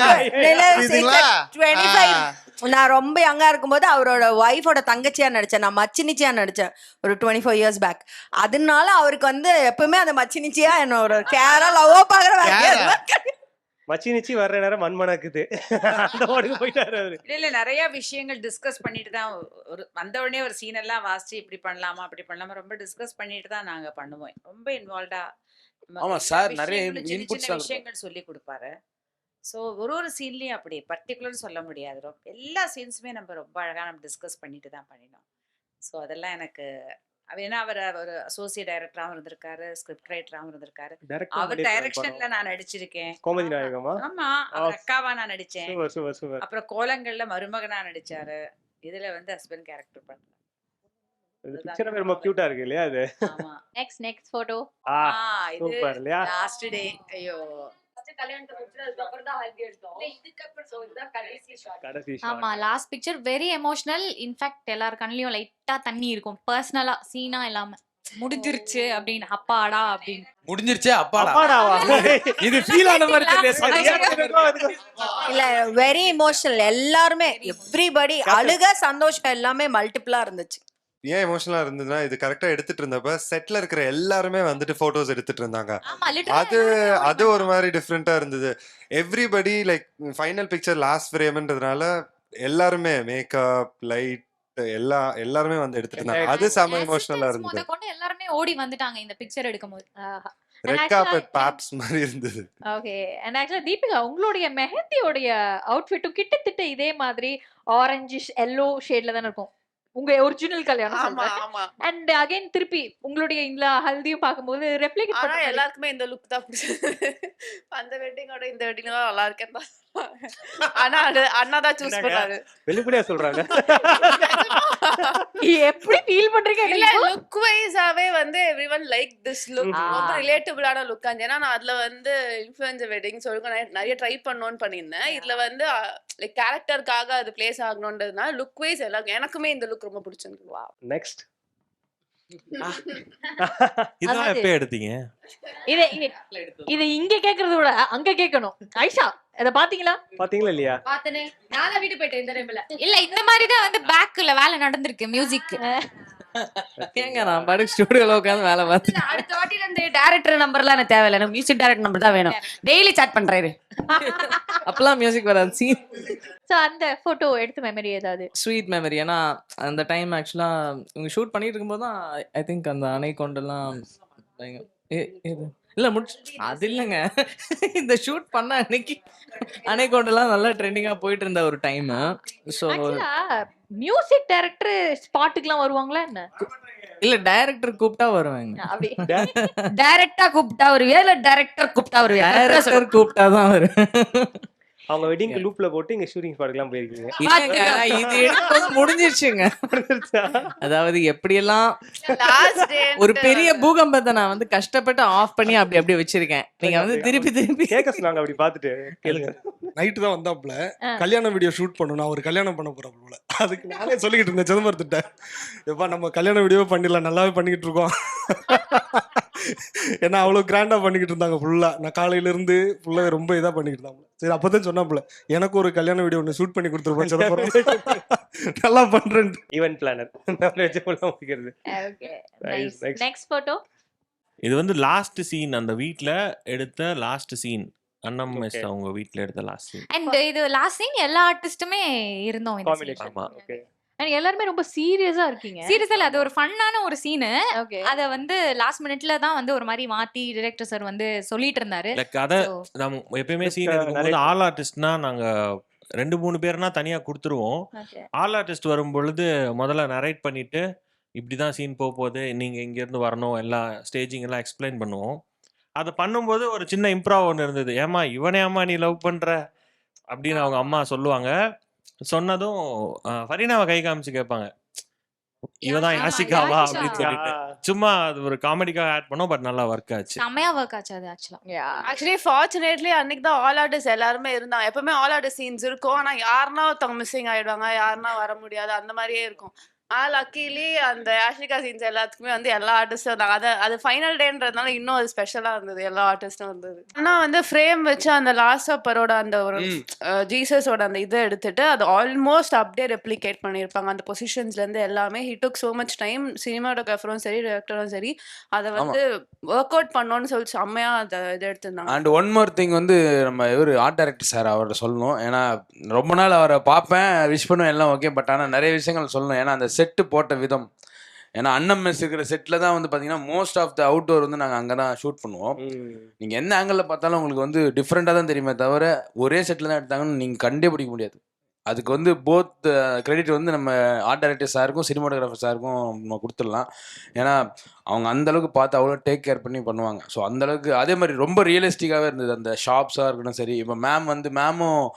நான் ரொம்ப யங்கா இருக்கும்போது அவரோட ஒய்ஃபோட தங்கச்சியா நடிச்சேன், நான் மச்சினிச்சியா நடிச்சேன் ஒரு 24 years பேக். அதனால அவருக்கு வந்து எப்பவுமே அந்த மச்சினிச்சியா என்ன ஒரு கேரா லவ்வோ பாக்குற மச்சினிச்சி வர்ற நேரம் மண்மணக்குது அந்த ஓடுக்கு போயிட்டாரு அவரு. இல்ல நிறைய விஷயங்கள் டிஸ்கஸ் பண்ணிட்டு தான் ஒரு வந்த உடனே ஒரு சீன் எல்லாம் வாசிச்சு இப்படி பண்ணலாமா அப்படி பண்ணலாமா ரொம்ப டிஸ்கஸ் பண்ணிட்டு தான் நாங்க பண்ணுவோம். ரொம்ப இன்வால்வ்டா. ஆமா சார், நிறைய இன்புட்ஸ் விஷயங்கள் சொல்லி கொடுப்பாரு. ஸோ ஒரு சீன்லயும் அப்படி பர்டிகுலர் சொல்ல முடியாது. எல்லா சீன்ஸுமே நம்ம ரொம்ப அழகா நம்ம டிஸ்கஸ் பண்ணிட்டு தான் பண்ணினோம். ஸோ அதெல்லாம் எனக்கு ஏன்னா அவர் ஒரு அசோசியேட் டைரக்டராகவும் இருந்திருக்காரு, ஸ்கிரிப்ட் ரைட்டராகவும் இருந்திருக்காரு. அவர் டைரக்ஷன்ல நான் நடிச்சிருக்கேன். கோமதி நாயகமா? ஆமா, அவர் அக்காவா நான் நடிச்சேன். அப்புறம் கோலங்கள்ல மருமகனா நடிச்சாரு. இதுல வந்து ஹஸ்பண்ட் கேரக்டர் பண்ணேன். இந்த பிக்சர் ரொம்ப கியூட்டா இருக்கு இல்லையா? அது ஆமா. Next photo. இது சூப்பர் இல்லையா? Last day. ஐயோ, ஆமா, last picture very emotional. In fact எல்லார் கண்ணிலயும் லைட்டா தண்ணி இருக்கும். பர்சனலா சீனா இல்லாம முடிஞ்சிருச்சு அப்படின்னு அப்பாடா அப்படின்னு. முடிஞ்சிருச்சே அப்பாடா. இது ஃபீல் ஆன மாதிரி தெரியல. இல்ல, வெரி இமோஷனல். எல்லாருமே எவ்ரிபடி அழுக சந்தோஷம் எல்லாமே மல்டிபிளா இருந்துச்சு. ஏன் எமோஷனலா இருந்ததுன்னா, இது கரெக்டா எடுத்துட்டு இருந்தப்ப செட்ல இருக்கிற எல்லாருமே வந்துட்டு போட்டோஸ் எடுத்துட்டு இருந்தாங்க. அது ஒரு மாதிரி டிஃப்ரெண்டா இருந்தது. Everybody like final picture last ஃப்ரேம்ன்றதுனால எல்லாருமே மேக்கப் லைட் எல்லாருமே வந்து எடுத்துட்டு இருந்தாங்க. அது செம எமோஷனலா இருந்தது. எல்லாருமே ஓடி வந்துட்டாங்க இந்த பிக்சர் எடுக்கும்போது. ரெட் கார்பெட் பாப்ஸ் மாதிரி இருந்தது. ஓகே. அண்ட் ஆக்சுவலா தீபிகா, உங்களுடைய மெஹந்தியோடைய அவுட்ஃபிட்டும் கிட்டத்தட்ட இதே மாதிரி ஆரஞ்சிஷ் எல்லோ ஷேட்ல தானே இருக்கும். உங்க ஒரிஜினல் கல்யாணம் சொல்றேன். அண்ட் அகைன் திருப்பி உங்களுடைய இந்த ஹல்தியும் பாக்கும்போது ரெஃப்ளெக்ட் பண்ண எல்லாருக்குமே இந்த லுக் தான் பிடிச்சது. அந்த வெட்டிங்கோட இந்த வெட்டிங் தான் நல்லா இருக்கேன். ஆனா அது அண்ணா தான் சூஸ் பண்ணாரு. வெளிப்படையா சொல்றாங்க. எப்படி ஃபீல் பண்றீங்க? இல்ல, லுக் வைஸாவே வந்து எவ்ரிவன் லைக் திஸ் லுக். ரொம்ப ரிலேட்டபிளான லுக். ஏன்னா நான் அதுல வந்து இன்ஃப்ளூயன்சர் வெட்டிங் சொல்லுங்க நிறைய ட்ரை பண்ணணும்னு பண்ணியிருந்தேன். இதுல வந்து லைக் கேரக்டருக்காக அது பிளேஸ் ஆகணும்ன்றதுனால லுக் வைஸ் எல்லாம் எனக்குமே இந்த லுக் ரொம்ப பிடிச்சிருக்கு. வா, நெக்ஸ்ட் இதெல்லாம் எப்ப எடுத்தீங்க? இது இங்க கேக்குறத விட அங்க கேட்கணும். ஐஷா, அத பாத்தீங்களா இல்லையா? பாத்தனே, நாளை வீட்டு போயிட்டேன் இந்த டைம்ல. இல்ல, இந்த மாதிரி தான் வந்து பேக்ல வேலை நடந்திருக்கு மியூசிக். ஏங்க நான் பாட்டுக்கு ஸ்டுடியோல உட்கார்ந்து வேலை பார்த்தேன். அடுத்த வாட்டில இருந்து டைரக்டர் நம்பர்லாம் எனக்கு தேவையில்லை, எனக்கு மியூசிக் டைரக்டர் நம்பர் தான் வேணும். டெய்லி சாட் பண்றாரு. அப்பலாம் மியூசிக் வராது. சீன். சோ அந்த போட்டோ எடுத்த மெமரி ஏதாவது ஸ்வீட் மெமரி. ஏன்னா அந்த டைம் ஆக்சுவலா இவங்க ஷூட் பண்ணிட்டு இருக்கும்போது தான் ஐ திங்க் அந்த அணை கொண்டெல்லாம் இல்ல முடிச்சு அது இல்லைங்க. இந்த ஷூட் பண்ண அன்னைக்கு அணை கொண்டெல்லாம் நல்லா ட்ரெண்டிங்கா போயிட்டு இருந்த ஒரு டைம். ஸோ மியூசிக் டைரக்டர் ஸ்பாட்டுக்குலாம் வருவாங்களா என்ன? இல்ல, டைரக்டர் கூப்பிட்டா வருவாங்க. டைரக்டா கூப்பிட்டா வருவியா இல்ல டைரக்டர் கூப்பிட்டா வருவியா? டைரக்டர் கூப்பிட்டா தான் வரும். அவங்க வெட்டிங்க்கு லூப்ல போட்டு இங்க ஷூட்டிங் ஸ்பாட்க்குலாம் போயிருக்கீங்க. இல்லைங்க, இது எடுக்கும்போது முடிஞ்சிருச்சுங்க. அதாவது எப்படியெல்லாம் ஒரு பெரிய பூகம்பத்தை நான் வந்து கஷ்டப்பட்டு ஆஃப் பண்ணி அப்படி அப்படியே வச்சிருக்கேன். நீங்க வந்து திருப்பி கேட்க சொன்னாங்க, அப்படி பார்த்துட்டு கேளுங்க. நைட்டு தான் வந்தாப்புல கல்யாண வீடியோ ஷூட் பண்ணணும், நான் ஒரு கல்யாணம் பண்ண போறாப்புல. அதுக்கு நானே சொல்லிக்கிட்டு இருந்தேன் சிதம்பரத்திட்ட, எப்பா நம்ம கல்யாண வீடியோ பண்ணிடலாம், நல்லாவே பண்ணிக்கிட்டு இருக்கோம். ஏன்னா அவ்வளோ கிராண்டா பண்ணிக்கிட்டு இருந்தாங்க ஃபுல்லா. நான் காலையில இருந்து ஃபுல்லாவே ரொம்ப இதா பண்ணிக்கிட்டு இருந்தாங்க. சரி அப்பதான் சொன்னாப்புல எனக்கு ஒரு கல்யாண வீடியோ ஒன்று ஷூட் பண்ணி கொடுத்துருப்பேன் சிதம்பரம், நல்லா பண்றேன். ஈவென்ட் பிளானர் முடிக்கிறது. Okay next photo. இது வந்து லாஸ்ட் சீன், அந்த வீட்ல எடுத்த லாஸ்ட் சீன். அண்ணம் மெஸ் அவங்க வீட்ல எடுத்த லாஸ்ட் சீன். அண்ட் இது லாஸ்ட் சீன் எல்லா ஆர்டிஸ்ட்டுமே இருந்தோம் இந்த காம்பினேஷன். ஆமா. ஓகே. அண்ட் எல்லாருமே ரொம்ப சீரியஸா இருக்கீங்க. சீரியஸா இல்ல, அது ஒரு ஃபன்னான ஒரு சீனு. ஓகே. அத வந்து லாஸ்ட் மினிட்ல தான் வந்து ஒரு மாதிரி மாத்தி டைரக்டர் சார் வந்து சொல்லிட்டு இருந்தாரு. லைக் அத நம்ம எப்பயுமே சீன் எடுக்கும்போது ஆல் ஆர்டிஸ்ட்னா நாங்க 2-3 பேர்னா தனியா கொடுத்துருவோம். ஓகே. ஆல் ஆர்டிஸ்ட் வரும் பொழுது முதல்ல நரேட் பண்ணிட்டு இப்படிதான் சீன் போகுது, நீங்க இங்க இருந்து வரணும், எல்லா ஸ்டேஜிங் எல்லாம் எக்ஸ்பிளைன் பண்ணுவோம். அதை பண்ணும்போது ஒரு சின்ன இம்ப்ராவ் ஒன்று இருந்தது. ஏமா இவனே அம்மா நீ லவ் பண்ற அப்படின்னு அவங்க அம்மா சொல்லுவாங்க. சொன்னதும் ஃபரீனாவை கை காமிச்சு கேட்பாங்க, இவதான் யாஷிகாவா அப்படின்னு சொல்லிட்டு. சும்மா அது ஒரு காமெடிக்காக ஆட் பண்ணோம், பட் நல்லா ஒர்க் ஆச்சு. செம்மையா ஒர்க் ஆச்சு அது ஆக்சுவலா. ஆக்சுவலி ஃபார்ச்சுனேட்லி அன்னைக்கு தான் ஆல் ஆர்டிஸ்ட் எல்லாருமே இருந்தாங்க. எப்பவுமே ஆல் ஆர்டிஸ்ட் சீன்ஸ் இருக்கும், ஆனா யாருன்னா ஒருத்தவங்க மிஸ்ஸிங் ஆயிடுவாங்க, யாருன்னா வர முடியாது, அந்த மாதிரியே இருக்கும். லக்கிலி அந்த யாஷிகா சீன்ஸ் எல்லாத்துக்குமே வந்து எல்லா ஆர்டிஸ்டும் இருந்தாங்க. அது ஃபைனல் டேன்றதுனால இன்னும் அது ஸ்பெஷலா இருந்தது, எல்லா ஆர்டிஸ்டும் இருந்தது. ஆனா வந்து ஃப்ரேம் வச்சு அந்த லாஸ்ட் சப்பரோட அந்த ஒரு ஜீசஸோட அந்த இதை எடுத்துட்டு அது ஆல்மோஸ்ட் அப்படியே ரெப்ளிகேட் பண்ணியிருப்பாங்க. அந்த பொசிஷன்ஸ்ல இருந்து எல்லாமே he took so much time. சினிமாட்டோகிராஃபரும் சரி டைரக்டரும் சரி அதை வந்து ஒர்க் அவுட் பண்ணோன்னு சொல்லி செம்மையா அதை இது எடுத்திருந்தாங்க. அண்ட் ஒன் மோர் திங் வந்து நம்ம இவர் ஆர்ட் டைரக்டர் சார் அவரை சொல்லணும். ஏன்னா ரொம்ப நாள் அவரை பார்ப்பேன், விஷ் பண்ணுவேன், எல்லாம் ஓகே. பட் ஆனால் நிறைய விஷயங்கள் சொல்லணும். ஏன்னா அந்த செட்டு போட்ட விதம், ஏன்னா அண்ணன் மெஸ் இருக்கிற செட்டில் தான் வந்து பார்த்தீங்கன்னா மோஸ்ட் ஆஃப் த அவுட்டோர் வந்து நாங்கள் அங்கே தான் ஷூட் பண்ணுவோம். நீங்கள் எந்த ஆங்கிளில் பார்த்தாலும் உங்களுக்கு வந்து டிஃப்ரெண்ட்டாக தான் தெரியுமே தவிர ஒரே செட்டில் தான் எடுத்தாங்கன்னு நீங்கள் கண்டே பிடிக்க முடியாது. அதுக்கு வந்து போத் கிரெடிட் வந்து நம்ம ஆர்ட் டைரக்டர் சாருக்கும் சினிமாட்டோகிராஃபர் சாருக்கும் நம்ம கொடுத்துடலாம். ஏன்னா அவங்க அந்தளவுக்கு பார்த்து அவ்வளோ டேக் கேர் பண்ணி பண்ணுவாங்க. ஸோ அந்தளவுக்கு அதே மாதிரி ரொம்ப ரியலிஸ்டிக்காகவே இருந்தது. அந்த ஷாப்ஸாக இருக்கட்டும் சரி, இப்போ மேமும்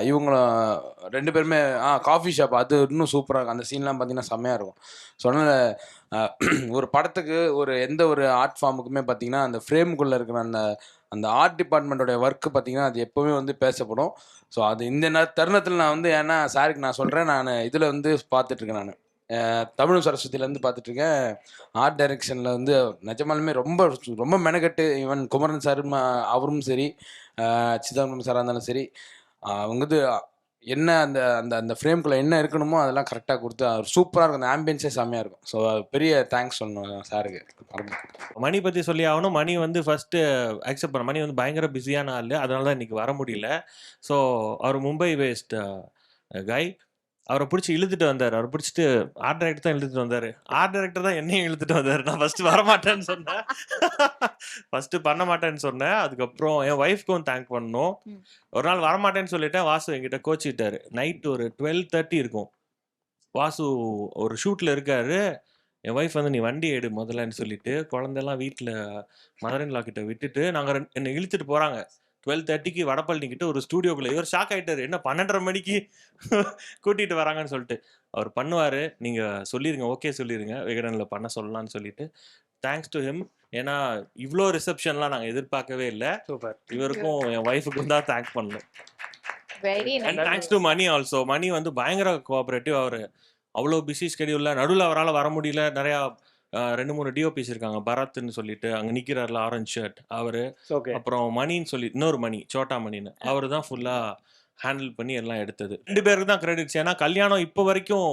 இவங்களும் 2 பேருமே காஃபி ஷாப், அது இன்னும் சூப்பராக இருக்கும். அந்த சீன்லாம் பார்த்தீங்கன்னா செம்மையாக இருக்கும். ஸோ அதனால் ஒரு படத்துக்கு எந்த ஒரு ஆர்ட் ஃபார்முக்குமே பார்த்தீங்கன்னா அந்த ஃப்ரேமுக்குள்ளே இருக்கிற அந்த ஆர்ட் டிபார்ட்மெண்ட்டோடைய ஒர்க்கு பார்த்தீங்கன்னா அது எப்போவுமே வந்து பேசப்படும். ஸோ அது இந்த தருணத்தில் நான் வந்து ஏன்னா சாருக்கு நான் சொல்கிறேன், நான் இதில் வந்து பார்த்துட்ருக்கேன், நான் தமிழ் சரஸ்வதியிலேருந்து பார்த்துட்ருக்கேன். ஆர்ட் டைரக்ஷனில் வந்து நிஜமாலுமே ரொம்ப ரொம்ப மெனக்கட்டு, ஈவன் குமரன் சார் அவரும் சரி, சிதம்பரம் சாராக இருந்தாலும் சரி, அவங்க வந்து என்ன அந்த அந்த அந்த ஃப்ரேம்குள்ளே என்ன இருக்கணுமோ அதெல்லாம் கரெக்டாக கொடுத்து சூப்பராக இருக்கும். அந்த ஆம்பியன்ஸே செம்மையாக இருக்கும். ஸோ பெரிய தேங்க்ஸ் சொல்லணும் சாருக்கு. மணி பற்றி சொல்லி ஆகணும். மணி வந்து ஃபஸ்ட்டு அக்செப்ட் பண்ண, மணி வந்து பயங்கர பிஸியான ஆள், அதனால தான் இன்றைக்கி வர முடியல. ஸோ அவர் மும்பை பேஸ்ட் கை, அவரை பிடிச்சி இழுத்துட்டு வந்தார். அவர் பிடிச்சிட்டு ஆர்ட் டைரக்டர் தான் இழுத்துட்டு வந்தார். ஆர்ட் டைரக்டர் தான் என்னையும் இழுத்துட்டு வந்தார். நான் ஃபஸ்ட்டு வரமாட்டேன்னு சொன்னேன், ஃபஸ்ட்டு பண்ண மாட்டேன்னு சொன்னேன். அதுக்கப்புறம் என் ஒய்ஃப்க்கும் தேங்க் பண்ணணும். ஒரு நாள் வரமாட்டேன்னு சொல்லிட்டேன். வாசு என்கிட்ட கோச்சிக்கிட்டாரு. நைட்டு ஒரு 12:30 இருக்கும். வாசு ஒரு ஷூட்டில் இருக்காரு. என் ஒய்ஃப் வந்து நீ வண்டி எடு முதல்லன்னு சொல்லிட்டு குழந்தைலாம் வீட்டில் மதர் இன் லா கிட்ட விட்டுட்டு நாங்கள் என்னை இழுத்துட்டு போகிறாங்க. 12:30க்கு வடபழனிக்கிட்ட ஒரு ஸ்டூடியோக்குள்ளே. இவர் ஷாக் ஆகிட்டார், என்ன 12:30 மணிக்கு கூட்டிகிட்டு வராங்கன்னு சொல்லிட்டு. அவர் பண்ணுவார், நீங்கள் சொல்லிடுங்க, ஓகே சொல்லிடுங்க, விகடனில் பண்ண சொல்லலான்னு சொல்லிட்டு. Thanks to him. ஏன்னா இவ்வளோ ரிசப்ஷன்லாம் நாங்கள் எதிர்பார்க்கவே இல்லை. சூப்பர். இவருக்கும் என் ஒய்ஃபுக்கும் தான் தேங்க்ஸ் பண்ணணும். Very nice. And thanks to Mani also. Mani வந்து பயங்கர கோஆப்ரேட்டிவ். அவர் அவ்வளோ பிஸி ஸ்கெடியூலில் நடுவில் அவரால் வர முடியல. நிறையா 2-3 டிஓபிஸ் இருக்காங்க. பரத்ன்னு சொல்லிட்டு அங்கே நிற்கிறார்ல, ஆரஞ்ச் ஷர்ட் அவர். அப்புறம் மணின்னு சொல்லி இன்னொரு மணி, சோட்டா மணின்னு, அவர் தான் ஃபுல்லாக ஹேண்டில் பண்ணி எல்லாம் எடுத்தது. 2 பேருக்கு தான் கிரெடிட்ஸ். ஏன்னா கல்யாணம் இப்போ வரைக்கும்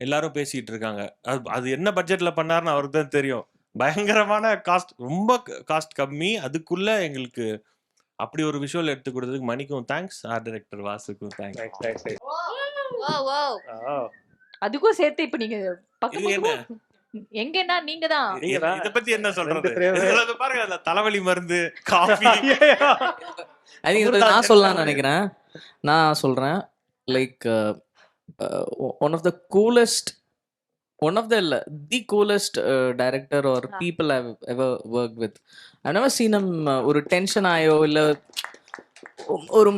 எல்லாரும் பேசிகிட்டு இருக்காங்க. அது என்ன பட்ஜெட்டில் பண்ணாருன்னு அவருக்கு தான் தெரியும். பயங்கரமான காஸ்ட், ரொம்ப காஸ்ட் கம்மி. அதுக்குள்ளே எங்களுக்கு அப்படி ஒரு விஷுவல் எடுத்து கொடுத்ததுக்கு மணிக்கும் தேங்க்ஸ், ஆர்ட் டைரக்டர் வாசுக்கும் தேங்க்ஸ். அதுக்கும் சேர்த்து இப்போ நீங்கள் பக்கம் எங்கன்னா நீங்க தான். இத பத்தி என்ன சொல்றது? பாருங்க, அந்த தலைவலி மருந்து, காஃபி. அது நான் சொல்லலாம்னு நினைக்கிறேன். நான் சொல்றேன், like one of the coolest, one of the இல்ல the coolest director or people I have ever work with. I never seen him ஒரு டென்ஷன் ஆயோ இல்ல ஒரு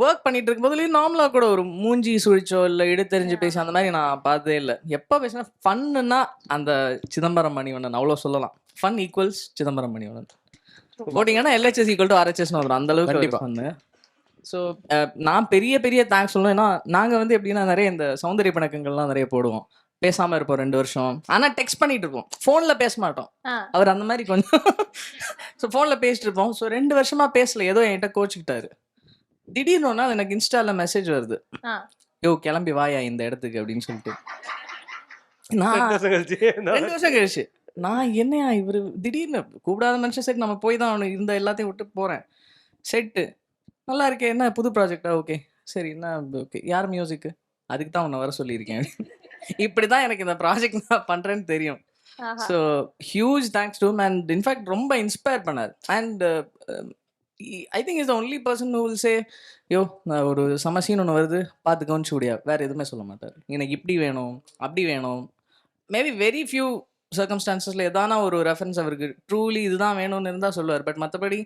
ஒர்க் பண்ணிட்டு இருக்கும்போது நார்மலா கூட ஒரு மூஞ்சி சுழிச்சோ இல்ல எடுத்தெறிஞ்சு பேசி அந்த மாதிரி நான் பார்த்ததே இல்லை. எப்ப பேசினா ஃபன்னுன்னா அந்த சிதம்பரம் மணிவண்ணன் அவ்வளவு சொல்லலாம். ஃபன் ஈக்குவல்ஸ் சிதம்பரம் மணிவண்ணன் போட்டிங்கன்னா LHS ஈக்குவல் டு RHSன்னு வரும். அந்த அளவுக்கு ஃபன்னு. ஸோ நான் பெரிய பெரிய தேங்க்ஸ் சொல்லணும். ஏன்னா நாங்கள் வந்து எப்படின்னா நிறைய இந்த சௌந்தரிய பிணக்கங்கள்லாம் நிறைய போடுவோம். பேசாமல் இருப்போம் 2 வருஷம். ஆனால் டெக்ஸ்ட் பண்ணிட்டு இருப்போம், ஃபோனில் பேச மாட்டோம். அவர் அந்த மாதிரி கொஞ்சம் ஸோ ஃபோனில் பேசிட்டு இருப்போம். ஸோ 2 வருஷமா பேசல, ஏதோ என்கிட்ட கோச்சிக்கிட்டாரு. திடீர்னு ஒரு நாள் எனக்கு இன்ஸ்டால மெசேஜ் வருது, யோ கிளம்பி வாயா இந்த இடத்துக்கு அப்படின்னு சொல்லிட்டு. நான் 2 வருஷம் கழிச்சு நான் என்னையா இவர் திடீர்னு கூப்பிடாத மனுஷன், சரி நம்ம போய் தான் அவனுக்கு இந்த எல்லாத்தையும் விட்டு போகிறேன். செட்டு நல்லா இருக்கே, என்ன புது ப்ராஜெக்டா? ஓகே சரி, என்ன ஓகே, யார் மியூசிக்கு? அதுக்கு தான் உன்னை வர சொல்லியிருக்கேன். இப்படி தான் எனக்கு இந்த ப்ராஜெக்ட் நான் பண்ணுறேன்னு தெரியும். So huge thanks to and in fact ரொம்ப இன்ஸ்பயர் பண்ணார். And I think is the only person who will say, யோ நான் ஒரு செம சீன் ஒன்று வருது பார்த்து கவனிச்சு முடியா, வேறு எதுவுமே சொல்ல மாட்டார். எனக்கு இப்படி வேணும் அப்படி வேணும். மேபி வெரி ஃபியூ சர்க்கம்ஸ்டான்சஸில் எதானா ஒரு ரெஃபரன்ஸ் அவருக்கு ட்ரூலி இதுதான் வேணும்னு இருந்தால் சொல்லுவார். பட் மற்றபடி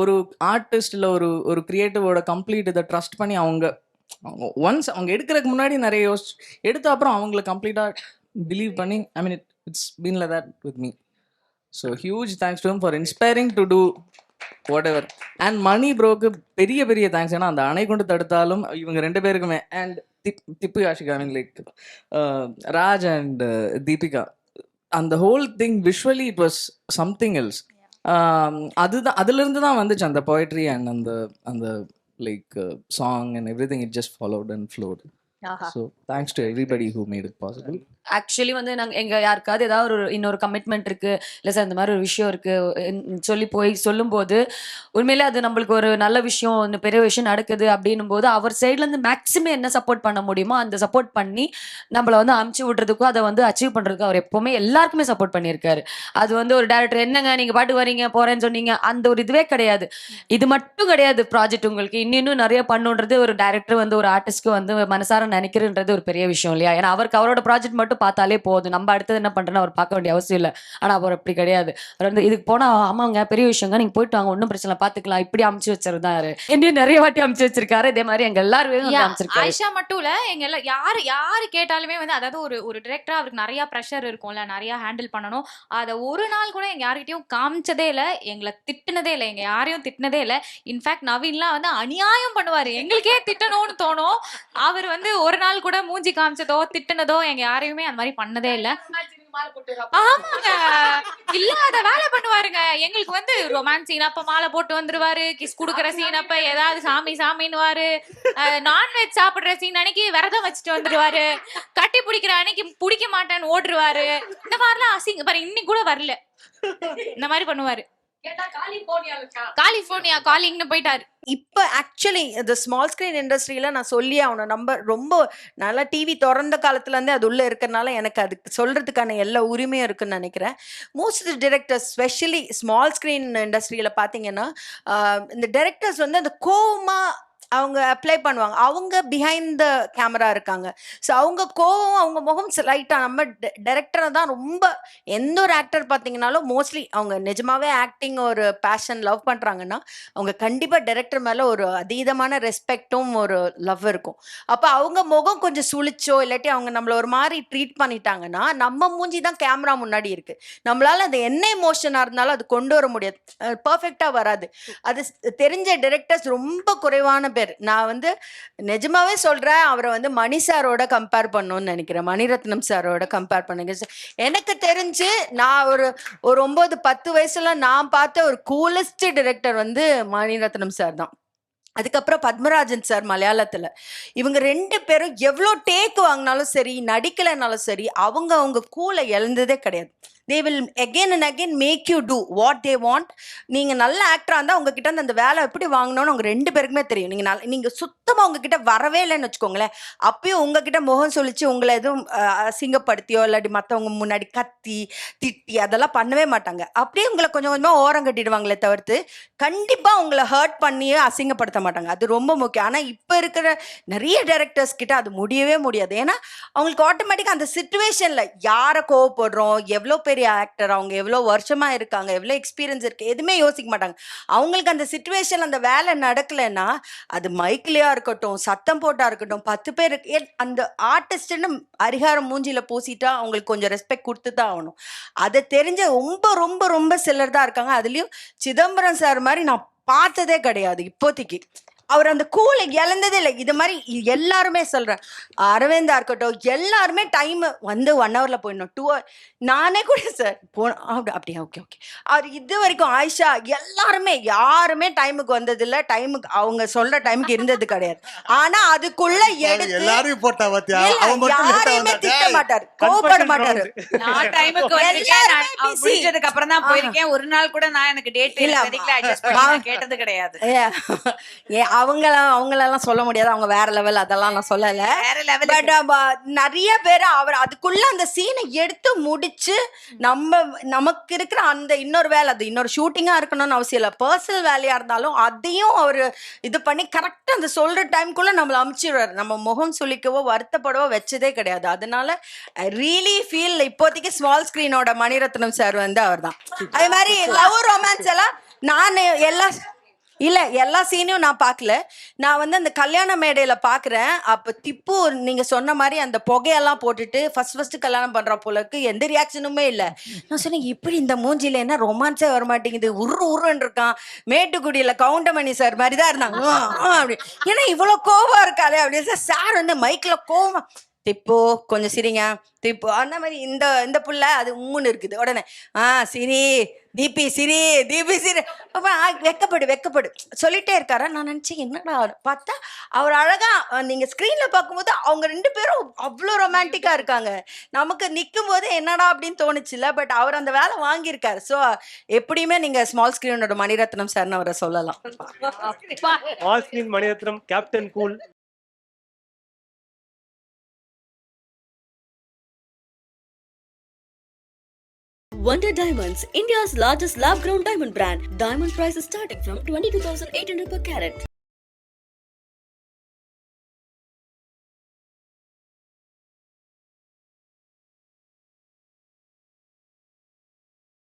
ஒரு ஆர்டிஸ்ட் இல்லை ஒரு கிரியேட்டிவோட கம்ப்ளீட் இதை ட்ரஸ்ட் பண்ணி அவங்க ஒன்ஸ் அவங்க எடுக்கிறதுக்கு முன்னாடி நிறைய யோசிச்சு எடுத்த அப்புறம் அவங்கள கம்ப்ளீட்டாக பிலீவ் பண்ணி, I mean it's been like that with me. So huge thanks to him for inspiring to do whatever. And Mani ப்ரோக்கு பெரிய பெரிய தேங்க்ஸ். ஏன்னா அந்த அணை கொண்டு தடுத்தாலும் இவங்க 2 பேருக்குமே, and Tipu Yashika, I mean like Raj and Deepika, அந்த whole thing visually it was something else. அதுதான் அதுலேருந்து தான் வந்துச்சு அந்த போய்ட்ரி அண்ட் அந்த like song and everything. It just followed and flowed. So thanks to everybody who made it possible. Actually வந்து நாங்கள் எங்கள் யாருக்காவது ஏதாவது இன்னொரு கமிட்மெண்ட் இருக்குது, இல்லை சார் இந்த மாதிரி ஒரு விஷயம் இருக்குது சொல்லி போய் சொல்லும்போது உண்மையிலே அது நம்மளுக்கு ஒரு நல்ல விஷயம், ஒன்று பெரிய விஷயம் நடக்குது அப்படின்னும் போது அவர் சைட்லேருந்து மேக்ஸிமம் என்ன சப்போர்ட் பண்ண முடியுமோ அந்த சப்போர்ட் பண்ணி நம்மளை வந்து அமுச்சு விட்றதுக்கும் அதை வந்து அச்சீவ் பண்ணுறதுக்கும் அவர் எப்போவுமே எல்லாருக்குமே சப்போர்ட் பண்ணியிருக்காரு. அது வந்து ஒரு டேரக்டர் என்னங்க நீங்கள் பாட்டு வரீங்க போகிறேன்னு சொன்னீங்க அந்த ஒரு இதுவே கிடையாது. இது மட்டும் கிடையாது ப்ராஜெக்ட், உங்களுக்கு இன்னும் நிறைய பண்ணுன்றது ஒரு டேரக்டர் வந்து ஒரு ஆர்டிஸ்ட்க்கு வந்து மனசார நினைக்கிறன்றது ஒரு பெரிய விஷயம் இல்லையா? ஏன்னா அவருக்கு அவரோட ப்ராஜெக்ட் மட்டும் பார்த்தாலே போதும், நம்ம அடுத்தது என்ன பண்றோன்னு அவர் பார்க்க வேண்டிய அவசியம் இல்லை. ஆனா அவர் அப்படி கிடையாது. அவர் வந்து இதுக்கு போனா ஆமாங்க பெரிய விஷயங்க, நீங்க போயிட்டு வாங்க, ஒன்றும் பிரச்சனை பார்த்துக்கலாம், இப்படி அமைச்சு வச்சிருந்தாரு. என்னையும் நிறைய வாட்டி அமைச்சு வச்சிருக்காரு. இதே மாதிரி எங்க எல்லாரும் அமைச்சிருக்காரு. ஆயிஷா மட்டும் இல்ல, எங்க எல்லாம் யாரு கேட்டாலுமே வந்து, அதாவது ஒரு டிரெக்டரா அவருக்கு நிறைய ப்ரெஷர் இருக்கும்ல, நிறைய ஹேண்டில் பண்ணணும். அதை ஒரு நாள் கூட எங்க யார்கிட்டயும் காமிச்சதே இல்லை, எங்களை திட்டுனதே இல்லை, எங்க யாரையும் திட்டினதே இல்லை. இன்ஃபேக்ட் நவீன்லாம் வந்து அநியாயம் பண்ணுவாரு, எங்களுக்கே திட்டணும்னு தோணும். அவர் வந்து ஒரு நாள் கூட மூஞ்சி காமிச்சதோ திட்டுனதோ எங்க யாரையுமே அந்த மாதிரி பண்ணதே இல்ல. ஆமாங்க, இல்லாத வேலை பண்ணுவாருங்க. எங்களுக்கு வந்து ரொமான்ஸ் சீன் அப்ப மாலை போட்டு வந்துருவாரு, கிஸ் குடுக்கற சீன் அப்ப ஏதாவது சாமின்னுவாரு, நான்வெஜ் சாப்பிடுற சீன் அன்னைக்கு விரதம் வச்சுட்டு வந்துருவாரு, கட்டி பிடிக்கிற அன்னைக்கு பிடிக்க மாட்டேன்னு ஓடுருவாரு. இந்த மாதிரிலாம் அசிங்க பாரு, இன்னைக்கு கூட வரல, இந்த மாதிரி பண்ணுவாரு. கலிபோர்னியா காலிங்னு போயிட்டாரு. இப்போ ஆக்சுவலி இந்த ஸ்மால் ஸ்க்ரீன் இண்டஸ்ட்ரியில நான் சொல்லி ஆகணும், நம்ம ரொம்ப நல்லா டிவி திறந்த காலத்துலேருந்தே அது உள்ளே இருக்கிறனால எனக்கு அதுக்கு சொல்கிறதுக்கான எல்லா உரிமையும் இருக்குன்னு நினைக்கிறேன். Most directors specially small screen இண்டஸ்ட்ரியில் பார்த்தீங்கன்னா இந்த டிரெக்டர்ஸ் வந்து அந்த கோவமாக அவங்க அப்ளை பண்ணுவாங்க, அவங்க பிஹைண்ட் த கேமரா இருக்காங்க. ஸோ அவங்க கோவம் அவங்க முகம் லைட்டாக நம்ம டைரக்டரை தான் ரொம்ப, எந்த ஒரு ஆக்டர் பார்த்தீங்கன்னாலும் மோஸ்ட்லி அவங்க நிஜமாவே ஆக்டிங் ஒரு பேஷன் லவ் பண்ணுறாங்கன்னா அவங்க கண்டிப்பாக டைரக்டர் மேலே ஒரு அதீதமான ரெஸ்பெக்டும் ஒரு லவ் இருக்கும். அப்போ அவங்க முகம் கொஞ்சம் சுழிச்சோ இல்லாட்டி அவங்க நம்மளை ஒரு மாதிரி ட்ரீட் பண்ணிட்டாங்கன்னா நம்ம மூஞ்சி தான் கேமரா முன்னாடி இருக்குது, நம்மளால் அது என்ன எமோஷனாக இருந்தாலும் அது கொண்டு வர முடியாது, பர்ஃபெக்டாக வராது. அது தெரிஞ்ச டைரக்டர்ஸ் ரொம்ப குறைவான பேர். நான் வந்து நிஜமாவே சொல்றேன், அவரை வந்து மணி சாரோட கம்பேர் பண்ணணும்னு நினைக்கிறேன், மணிரத்னம் சாரோட கம்பேர் பண்ணுங்க. எனக்கு தெரிஞ்சு நான் ஒரு 9-10 வயசுல நான் பார்த்த ஒரு கூலஸ்ட் டைரக்டர் வந்து மணிரத்னம் சார் தான். அதுக்கப்புறம் பத்மராஜன் சார் மலையாளத்தில். இவங்க 2 பேரும் எவ்வளோ டேக் வாங்கினாலும் சரி, நடிக்கலைனாலும் சரி, அவங்க கூலை இழந்ததே கிடையாது. they will again and again make you do what they want. நீங்கள் நல்ல ஆக்டராக இருந்தால் உங்ககிட்ட அந்த வேலை எப்படி வாங்கணும்னு அவங்க 2 பேருக்குமே தெரியும். நீங்கள் சுத்தமாக உங்ககிட்ட வரவே இல்லைன்னு வச்சுக்கோங்களேன், அப்பயும் உங்ககிட்ட முகம் சொல்லிச்சு உங்களை எதுவும் அசிங்கப்படுத்தியோ இல்லாட்டி மற்றவங்க முன்னாடி கத்தி திட்டி அதெல்லாம் பண்ணவே மாட்டாங்க. அப்படியே உங்களை கொஞ்சம் கொஞ்சமாக ஓரம் கட்டிடுவாங்களே தவிர்த்து கண்டிப்பாக உங்களை ஹர்ட் பண்ணியே அசிங்கப்படுத்த மாட்டாங்க. அது ரொம்ப முக்கியம். ஆனால் இப்போ இருக்கிற நிறைய டைரக்டர்ஸ் கிட்ட அது முடியவே முடியாது. ஏன்னா அவங்களுக்கு ஆட்டோமேட்டிக்காக அந்த சிச்சுவேஷனில் யாரை கோவப்படுறோம், எவ்வளோ பெரிய பெரிய ஆக்டர், அவங்க எவ்வளோ வருஷமா இருக்காங்க, எவ்வளோ எக்ஸ்பீரியன்ஸ் இருக்கு, எதுவுமே யோசிக்க மாட்டாங்க. அவங்களுக்கு அந்த சுச்சுவேஷன் அந்த வேலை நடக்கலைன்னா அது மைக்லயா இருக்கட்டும், சத்தம் போட்டா இருக்கட்டும், 10 பேர் அந்த ஆர்டிஸ்ட்னு அரிகாரம் மூஞ்சில பூசிட்டா அவங்களுக்கு கொஞ்சம் ரெஸ்பெக்ட் கொடுத்து தான் ஆகணும். அதை தெரிஞ்ச ரொம்ப ரொம்ப ரொம்ப சிலர் தான் இருக்காங்க. அதுலயும் சிதம்பரம் சார் மாதிரி நான் பார்த்ததே கிடையாது இப்போதைக்கு. அவர் அந்த கூலை இழந்ததே இல்லை. இது மாதிரி எல்லாருமே சொல்றேன், அரவிந்தா இருக்கட்டும், எல்லாருமே டைம் வந்து 1 ஹவர்ல போயிடணும், 2 ஹவர். நானே கூட சார் அப்படியா, ஓகே ஓகே. அவர் இது வரைக்கும் ஆயிஷா எல்லாருமே யாருமே டைமுக்கு வந்ததில்லை, டைமுக்கு அவங்க சொல்ற டைமுக்கு இருந்தது கிடையாது. ஆனா அதுக்குள்ள எடுத்து எல்லாரும் போட்டா பாத்தியா, இல்ல, அவன் மட்டும் late ஆ யாரையுமே வந்தானே. திட்ட மாட்டாரு, கோவப்பட மாட்டாரு. நான் டைமுக்கு வந்திருக்கேன், நான் முடிஞ்சதுக்கு அப்புறம் தான் போயிருக்கேன். ஒரு நாள் கூட நான் எனக்கு டேட் இல்ல, அட்ஜஸ்ட் பண்ணி நான் கேட்டது கிடையாது. அவங்களெல்லாம் சொல்ல முடியாது, அவங்க வேற லெவல், அதெல்லாம் நான் சொல்லல. வேற லெவல். பட் நிறைய பேர் அவர் அதுக்குள்ள அந்த சீனை எடுத்து முடிச்சு நமக்கு இருக்கிற அந்த இன்னொரு வேலை, அது இன்னொரு ஷூட்டிங்கா இருக்கணும்னு அவசியம் இல்லை, பர்சனல் வேலையா இருந்தாலும் அதையும் அவர் இது பண்ணி கரெக்டா அந்த சொல்ற டைம்குள்ள நம்மள அமுச்சிடுவாரு. நம்ம முகம் சுளிக்கவோ வருத்தப்படவோ வச்சதே கிடையாது. அதனால ஐ ரியலி ஃபீல் இப்போதைக்கு ஸ்மால் ஸ்கிரீனோட மணிரத்னம் சார் வந்து அவர் தான். அதே மாதிரி லவ் ரொமான்ஸ் எல்லாம் நான் எல்லா சீனையும் நான் பார்க்கல. நான் வந்து அந்த கல்யாண மேடையில பாக்குறேன். அப்ப திப்பு நீங்க சொன்ன மாதிரி அந்த புகையெல்லாம் போட்டுட்டு ஃபர்ஸ்ட் கல்யாணம் பண்ற போலக்கு எந்த ரியாக்ஷனுமே இல்லை. நான் சொன்னேன், இப்படி இந்த மூஞ்சில என்ன ரொமான்ஸே வர மாட்டேங்குது, உருன்னு இருக்கான். மேட்டுக்குடியில கவுண்டமணி சார் மாதிரி தான் இருந்தாங்க அப்படி. ஏன்னா இவ்வளவு கோபம் இருக்காது அப்படின்னு சார் வந்து மைக்ல கோபம், திப்பு கொஞ்சம் சிரிங்க திப்பு, அந்த மாதிரி இந்த புள்ள அது உம்முன்னு இருக்குது. உடனே சிரி தீபி சிரி, தீபி சிரி, வெக்கப்படு சொல்லிட்டே இருக்காரு. நான் நினைச்சேன் என்னடா, பார்த்தா அவர் அழகா நீங்க ஸ்கிரீன்ல பார்க்கும்போது அவங்க 2 பேரும் அவ்வளோ ரொமான்டிக்கா இருக்காங்க. நமக்கு நிற்கும் போது என்னடா அப்படின்னு தோணுச்சுல. பட் அவர் அந்த வேலை வாங்கியிருக்காரு. ஸோ எப்படியுமே நீங்க ஸ்மால் ஸ்கிரீனோட மணிரத்னம் சார்னு அவரை சொல்லலாம். Small screen Mani Ratnam, captain cool. Wonder Diamonds, India's largest lab-grown diamond brand. Diamond prices starting from 22,800 per carat.